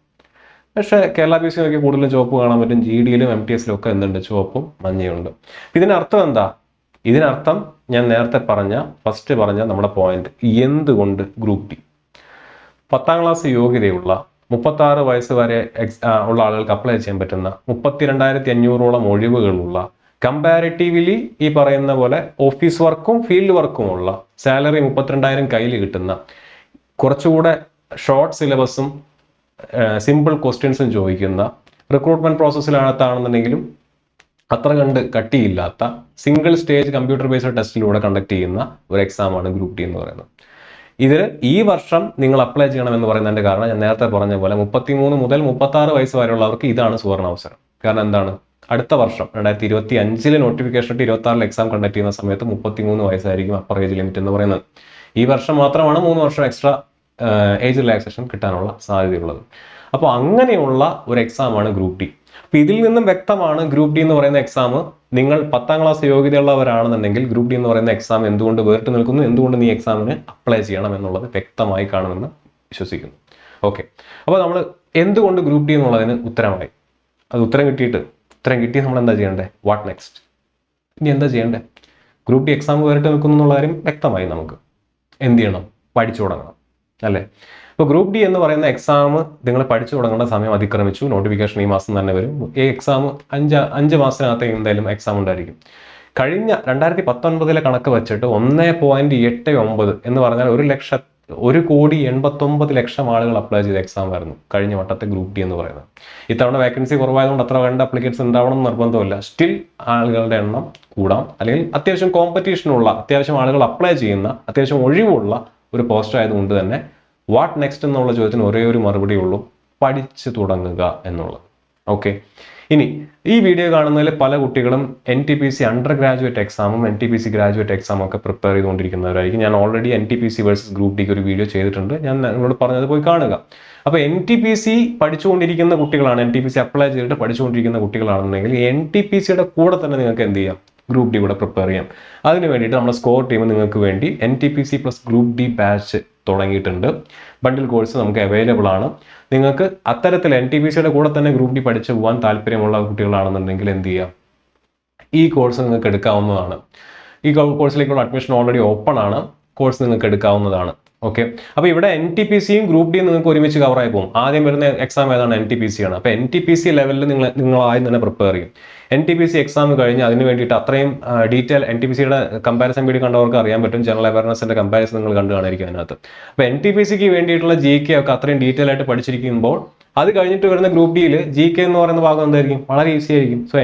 പക്ഷേ കേരള PSC നോക്കി കൂടുതലും ചുവപ്പ് കാണാൻ പറ്റും. GDയിലും MTSലും ഒക്കെ എന്തുണ്ട്? ചുവപ്പും മഞ്ഞയുണ്ട്. ഇതിനർത്ഥം എന്താ? ഇതിനർത്ഥം ഞാൻ നേരത്തെ ഫസ്റ്റ് പറഞ്ഞ നമ്മുടെ പോയിന്റ്, എന്തുകൊണ്ട് ഗ്രൂപ്പ് ഡി 10ാം ക്ലാസ് യോഗ്യതയുള്ള 36 വയസ്സ് വരെ ഉള്ള ആളുകൾക്ക് അപ്ലൈ ചെയ്യാൻ പറ്റുന്ന 32,500ഓളം ഒഴിവുകളുള്ള കമ്പാരിറ്റീവ്ലി ഈ പറയുന്ന പോലെ ഓഫീസ് വർക്കും ഫീൽഡ് വർക്കുമുള്ള സാലറി 32,000 കയ്യിൽ കിട്ടുന്ന കുറച്ചുകൂടെ ഷോർട്ട് സിലബസും സിമ്പിൾ ക്വസ്റ്റ്യൻസും ചോദിക്കുന്ന റിക്രൂട്ട്മെന്റ് പ്രോസസ്സിനകത്താണെന്നുണ്ടെങ്കിലും അത്ര കണ്ട് കട്ടിയില്ലാത്ത സിംഗിൾ സ്റ്റേജ് കമ്പ്യൂട്ടർ ബേസ്ഡ് ടെസ്റ്റിലൂടെ കണ്ടക്ട് ചെയ്യുന്ന ഒരു എക്സാമാണ് ഗ്രൂപ്പ് ഡി എന്ന് പറയുന്നത്. ഇത് ഈ വർഷം നിങ്ങൾ അപ്ലൈ ചെയ്യണമെന്ന് പറയുന്നതിന്റെ കാരണം ഞാൻ നേരത്തെ പറഞ്ഞ പോലെ 33 മുതൽ 36 വയസ്സ് വരെയുള്ളവർക്ക് ഇതാണ് സുവർണാവസരം. കാരണം എന്താണ്? അടുത്ത വർഷം 2025 നോട്ടിഫിക്കേഷൻ ഇട്ട് 26 എക്സാം കണ്ടക്ട് ചെയ്യുന്ന സമയത്ത് 33 വയസ്സായിരിക്കും അപ്പർ ഏജ് ലിമിറ്റ് എന്ന് പറയുന്നത്. ഈ വർഷം മാത്രമാണ് 3 വർഷം എക്സ്ട്രാ ഏജ് റിലാക്സേഷൻ കിട്ടാനുള്ള സാധ്യതയുള്ളത്. അപ്പോൾ അങ്ങനെയുള്ള ഒരു എക്സാമാണ് ഗ്രൂപ്പ് ഡി. അപ്പോൾ ഇതിൽ നിന്നും വ്യക്തമാണ് ഗ്രൂപ്പ് ഡി എന്ന് പറയുന്ന എക്സാം നിങ്ങൾ 10ാം ക്ലാസ് യോഗ്യതയുള്ളവരാണെന്നുണ്ടെങ്കിൽ ഗ്രൂപ്പ് ഡി എന്ന് പറയുന്ന എക്സാം എന്തുകൊണ്ട് വേറിട്ട് നിൽക്കുന്നു, എന്തുകൊണ്ട് നീ എക്സാമിന് അപ്ലൈ ചെയ്യണം എന്നുള്ളത് വ്യക്തമായി കാണുമെന്ന് വിശ്വസിക്കുന്നു. ഓക്കെ, അപ്പോൾ നമ്മൾ എന്തുകൊണ്ട് ഗ്രൂപ്പ് ഡി എന്നുള്ളതിന് ഉത്തരമായി. അത് ഉത്തരം കിട്ടി നമ്മൾ എന്താ ചെയ്യേണ്ടത്? What next? ഇനി എന്താ ചെയ്യേണ്ടത്? ഗ്രൂപ്പ് ഡി എക്സാം വേറിട്ട് നിൽക്കുന്നു എന്നുള്ള കാര്യം വ്യക്തമായി. നമുക്ക് എന്ത് ചെയ്യണം? പഠിച്ചു തുടങ്ങണം അല്ലേ? അപ്പോൾ ഗ്രൂപ്പ് ഡി എന്ന് പറയുന്ന എക്സാം നിങ്ങൾ പഠിച്ചു തുടങ്ങേണ്ട സമയം അതിക്രമിച്ചു. നോട്ടിഫിക്കേഷൻ ഈ മാസം തന്നെ വരും. ഈ എക്സാം 5 മാസത്തിനകത്ത് എന്തായാലും എക്സാം ഉണ്ടായിരിക്കും. കഴിഞ്ഞ 2019 കണക്ക് വെച്ചിട്ട് 1.89 എന്ന് പറഞ്ഞാൽ 1,89,00,000 ആളുകൾ അപ്ലൈ ചെയ്ത എക്സാം ആയിരുന്നു കഴിഞ്ഞ വട്ടത്തെ ഗ്രൂപ്പ് ഡി എന്ന് പറയുന്നത്. ഇത്തവണ വേക്കൻസി കുറവായതുകൊണ്ട് അത്ര വേണ്ട അപ്ലിക്കേറ്റ്സ് ഉണ്ടാവണം എന്ന് നിർബന്ധമില്ല. സ്റ്റിൽ ആളുകളുടെ എണ്ണം കൂടാം, അല്ലെങ്കിൽ അത്യാവശ്യം കോമ്പറ്റീഷനുള്ള, അത്യാവശ്യം ആളുകൾ അപ്ലൈ ചെയ്യുന്ന, അത്യാവശ്യം ഒഴിവുള്ള ഒരു പോസ്റ്റ് ആയതുകൊണ്ട് തന്നെ വാട്ട് നെക്സ്റ്റ് എന്നുള്ള ചോദ്യത്തിന് ഒരേ ഒരു മറുപടി ഉള്ളൂ: പഠിച്ചു തുടങ്ങുക എന്നുള്ളത്. ഓക്കെ, ഇനി ഈ വീഡിയോ കാണുന്നതിൽ പല കുട്ടികളും NTPC അണ്ടർ ഗ്രാജുവേറ്റ് എക്സാമും NTPC ഗ്രാജുവേറ്റ് എക്സാമും ഒക്കെ പ്രിപ്പയർ ചെയ്തുകൊണ്ടിരിക്കുന്നവരായിരിക്കും. ഞാൻ ഓൾറെഡി NTPC വേഴ്സസ് ഗ്രൂപ്പ് ഡിക്ക് ഒരു വീഡിയോ ചെയ്തിട്ടുണ്ട്, ഞാൻ നിങ്ങളോട് പറഞ്ഞത് പോയി കാണുക. അപ്പോൾ NTPC പഠിച്ചുകൊണ്ടിരിക്കുന്ന കുട്ടികളാണ്, NTPC അപ്ലൈ ചെയ്തിട്ട് പഠിച്ചുകൊണ്ടിരിക്കുന്ന കുട്ടികളാണെന്നുണ്ടെങ്കിൽ NTPCയുടെ കൂടെ തന്നെ നിങ്ങൾക്ക് എന്ത് ചെയ്യാം? ഗ്രൂപ്പ് ഡി കൂടെ പ്രിപ്പയർ ചെയ്യാം. അതിന് വേണ്ടിയിട്ട് നമ്മുടെ സ്കോർ ടീം നിങ്ങൾക്ക് വേണ്ടി NTPC plus group D batch തുടങ്ങിയിട്ടുണ്ട്. ബണ്ടിൽ കോഴ്സ് നമുക്ക് അവൈലബിൾ ആണ്. നിങ്ങൾക്ക് അത്തരത്തിൽ NTPCയുടെ കൂടെ തന്നെ ഗ്രൂപ്പ് ഡി പഠിച്ചു പോകാൻ താല്പര്യമുള്ള കുട്ടികളാണെന്നുണ്ടെങ്കിൽ എന്ത് ചെയ്യാം? ഈ കോഴ്സ് നിങ്ങൾക്ക് എടുക്കാവുന്നതാണ്. ഈ കോഴ്സിലേക്കുള്ള അഡ്മിഷൻ ഓൾറെഡി ഓപ്പൺ ആണ്. കോഴ്സ് നിങ്ങൾക്ക് എടുക്കാവുന്നതാണ്. ഓക്കെ, അപ്പോൾ ഇവിടെ NTPCയും ഗ്രൂപ്പ് ഡിയും നിങ്ങൾക്ക് ഒരുമിച്ച് കവറായി പോകും. ആദ്യം വരുന്ന എക്സാം ഏതാണ്? NTPC ആണ്. അപ്പോൾ NTPC ലെവലിൽ നിങ്ങൾ ആദ്യം തന്നെ പ്രിപ്പയർ ചെയ്യും. NTPC എക്സാം കഴിഞ്ഞ് അതിന് വേണ്ടിയിട്ട് അത്രയും ഡീറ്റെയിൽ NTPCയുടെ കമ്പാരിസൺ വീഡിയോ കണ്ടവർക്ക് അറിയാൻ പറ്റും. ജനറൽ അവയർനെസിന്റെ കമ്പാരിസൺ നിങ്ങൾ കണ്ടു കാണിരിക്കും അതിനകത്ത്. അപ്പോൾ NTPCക്ക് വേണ്ടിയിട്ടുള്ള GK ഒക്കെ അത്രയും ഡീറ്റെയിൽ ആയിട്ട് പഠിച്ചിരിക്കുമ്പോൾ അത് കഴിഞ്ഞിട്ട് വരുന്ന ഗ്രൂപ്പ് ഡിയിൽ GK എന്ന് പറയുന്ന ഭാഗം എന്തായിരിക്കും? വളരെ ഈസി ആയിരിക്കും. So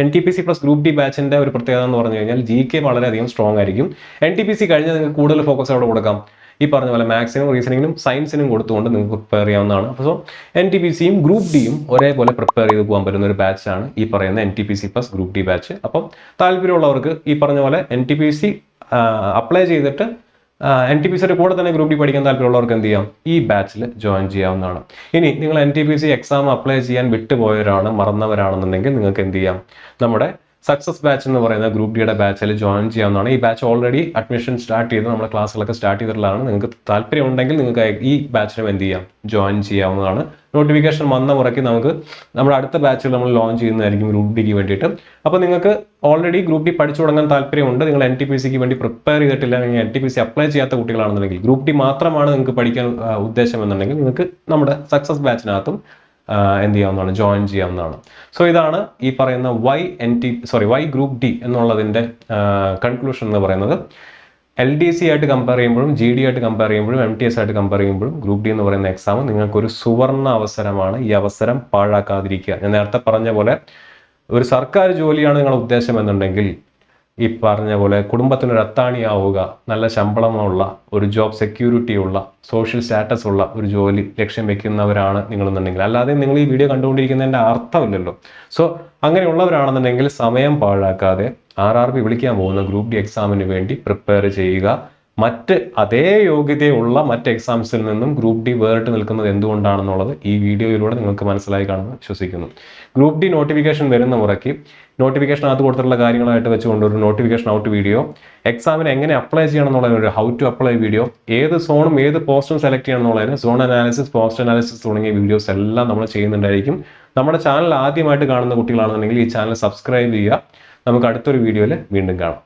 NTPC plus group D ബാച്ചിന്റെ ഒരു പ്രത്യേകത എന്ന് പറഞ്ഞു കഴിഞ്ഞാൽ GK വളരെയധികം സ്ട്രോങ് ആയിരിക്കും. NTPC കഴിഞ്ഞാൽ നിങ്ങൾക്ക് കൂടുതൽ ഫോക്കസ് അവിടെ കൊടുക്കാം. ഈ പറഞ്ഞ പോലെ മാത്സിനും റീസണിങ്ങിനും സയൻസിനും കൊടുത്തുകൊണ്ട് നിങ്ങൾക്ക് പ്രിപ്പയർ ചെയ്യാവുന്നതാണ്. അപ്പോൾ സോ NTPCയും ഗ്രൂപ്പ് ഡിയും ഒരേപോലെ പ്രിപ്പയർ ചെയ്ത് പോകാൻ പറ്റുന്ന ഒരു ബാച്ചാണ് ഈ പറയുന്ന NTPC plus group D batch. അപ്പം താല്പര്യമുള്ളവർക്ക് ഈ പറഞ്ഞ പോലെ NTPC അപ്ലൈ ചെയ്തിട്ട് NTPCയുടെ കൂടെ തന്നെ ഗ്രൂപ്പ് ഡി പഠിക്കാൻ താല്പര്യമുള്ളവർക്ക് എന്ത് ചെയ്യാം? ഈ ബാച്ചിൽ ജോയിൻ ചെയ്യാവുന്നതാണ്. ഇനി നിങ്ങൾ NTPC എക്സാം അപ്ലൈ ചെയ്യാൻ വിട്ടുപോയവരാണ്, മറന്നവരാണെന്നുണ്ടെങ്കിൽ നിങ്ങൾക്ക് എന്ത് ചെയ്യാം? നമ്മുടെ സക്സസ് ബാച്ച് എന്ന് പറയുന്ന ഗ്രൂപ്പ് ഡിയുടെ ബാച്ചിൽ ജോയിൻ ചെയ്യാവുന്നതാണ്. ഈ ബാച്ച് ഓൾറെഡി അഡ്മിഷൻ സ്റ്റാർട്ട് ചെയ്ത് നമ്മുടെ ക്ലാസ്സുകളൊക്കെ സ്റ്റാർട്ട് ചെയ്തിട്ടുള്ളതാണ്. നിങ്ങൾക്ക് താല്പര്യം ഉണ്ടെങ്കിൽ നിങ്ങൾക്ക് ഈ ബാച്ചിലും എന്ത് ചെയ്യാം? ജോയിൻ ചെയ്യാവുന്നതാണ്. നോട്ടിഫിക്കേഷൻ വന്ന മുറയ്ക്ക് നമുക്ക് നമ്മുടെ അടുത്ത ബാച്ചിൽ നമ്മൾ ലോഞ്ച് ചെയ്യുന്നതായിരിക്കും ഗ്രൂപ്പ് ഡിക്ക് വേണ്ടിയിട്ട്. അപ്പോൾ നിങ്ങൾക്ക് ഓൾറെഡി ഗ്രൂപ്പ് ഡി പഠിച്ചു തുടങ്ങാൻ താല്പര്യമുണ്ട്, നിങ്ങൾ NTPCക്ക് വേണ്ടി പ്രിപ്പയർ ചെയ്തിട്ടില്ല, അല്ലെങ്കിൽ NTPC അപ്ലൈ ചെയ്യാത്ത കുട്ടികളാണെന്നുണ്ടെങ്കിൽ, ഗ്രൂപ്പ് ഡി മാത്രമാണ് നിങ്ങൾക്ക് പഠിക്കാൻ ഉദ്ദേശം എന്നുണ്ടെങ്കിൽ നിങ്ങൾക്ക് നമ്മുടെ സക്സസ് ബാച്ചിനകത്തും എന്ത് ചെയ്യാവുന്നതാണ്? ജോയിൻ ചെയ്യാവുന്നതാണ്. സോ ഇതാണ് ഈ പറയുന്ന വൈ ഗ്രൂപ്പ് ഡി എന്നുള്ളതിൻ്റെ കൺക്ലൂഷൻ എന്ന് പറയുന്നത്. LDC ആയിട്ട് കമ്പയർ ചെയ്യുമ്പോഴും GD ആയിട്ട് കമ്പയർ ചെയ്യുമ്പോഴും MTS ആയിട്ട് കമ്പയർ ചെയ്യുമ്പോഴും ഗ്രൂപ്പ് ഡി എന്ന് പറയുന്ന എക്സാം നിങ്ങൾക്കൊരു സുവർണ്ണ അവസരമാണ്. ഈ അവസരം പാഴാക്കാതിരിക്കുക. ഞാൻ നേരത്തെ പറഞ്ഞ പോലെ ഒരു സർക്കാർ ജോലിയാണ് നിങ്ങളുടെ ഉദ്ദേശം എന്നുണ്ടെങ്കിൽ ഈ പറഞ്ഞ പോലെ കുടുംബത്തിനൊരു അത്താണിയാവുക, നല്ല ശമ്പളമുള്ള ഒരു ജോബ് സെക്യൂരിറ്റി ഉള്ള, സോഷ്യൽ സ്റ്റാറ്റസ് ഉള്ള ഒരു ജോലി ലക്ഷ്യം വെക്കുന്നവരാണ് നിങ്ങളെന്നുണ്ടെങ്കിൽ, അല്ലാതെ നിങ്ങൾ ഈ വീഡിയോ കണ്ടുകൊണ്ടിരിക്കുന്നതിൻ്റെ അർത്ഥമില്ലല്ലോ. സോ അങ്ങനെയുള്ളവരാണെന്നുണ്ടെങ്കിൽ സമയം പാഴാക്കാതെ RRB വിളിക്കാൻ പോകുന്ന ഗ്രൂപ്പ് ഡി എക്സാമിന് വേണ്ടി പ്രിപ്പയർ ചെയ്യുക. അതേ യോഗ്യതയുള്ള മറ്റ് എക്സാംസിൽ നിന്നും ഗ്രൂപ്പ് ഡി വേറിട്ട് നിൽക്കുന്നത് എന്തുകൊണ്ടാണെന്നുള്ളത് ഈ വീഡിയോയിലൂടെ നിങ്ങൾക്ക് മനസ്സിലായി കാണുമെന്ന് വിശ്വസിക്കുന്നു. ഗ്രൂപ്പ് ഡി നോട്ടിഫിക്കേഷൻ വരുന്ന മുറയ്ക്ക് നോട്ടിഫിക്കേഷനകത്ത് കൊടുത്തിട്ടുള്ള കാര്യങ്ങളായിട്ട് വെച്ചുകൊണ്ട് ഒരു നോട്ടിഫിക്കേഷൻ ഔട്ട് വീഡിയോ, എക്സാമിന് എങ്ങനെ അപ്ലൈ ചെയ്യണം എന്നുള്ളതിന് ഹൗ ടു അപ്ലൈ വീഡിയോ, ഏത് സോണും ഏത് പോസ്റ്റും സെലക്ട് ചെയ്യണം എന്നുള്ളതിന് സോൺ അനാലിസിസ്, പോസ്റ്റ് അനാലിസിസ് തുടങ്ങിയ വീഡിയോസ് എല്ലാം നമ്മൾ ചെയ്യുന്നുണ്ടായിരിക്കും. നമ്മുടെ ചാനൽ ആദ്യമായിട്ട് കാണുന്ന കുട്ടികളാണെന്നുണ്ടെങ്കിൽ ഈ ചാനൽ സബ്സ്ക്രൈബ് ചെയ്യുക. നമുക്ക് അടുത്തൊരു വീഡിയോയിൽ വീണ്ടും കാണാം.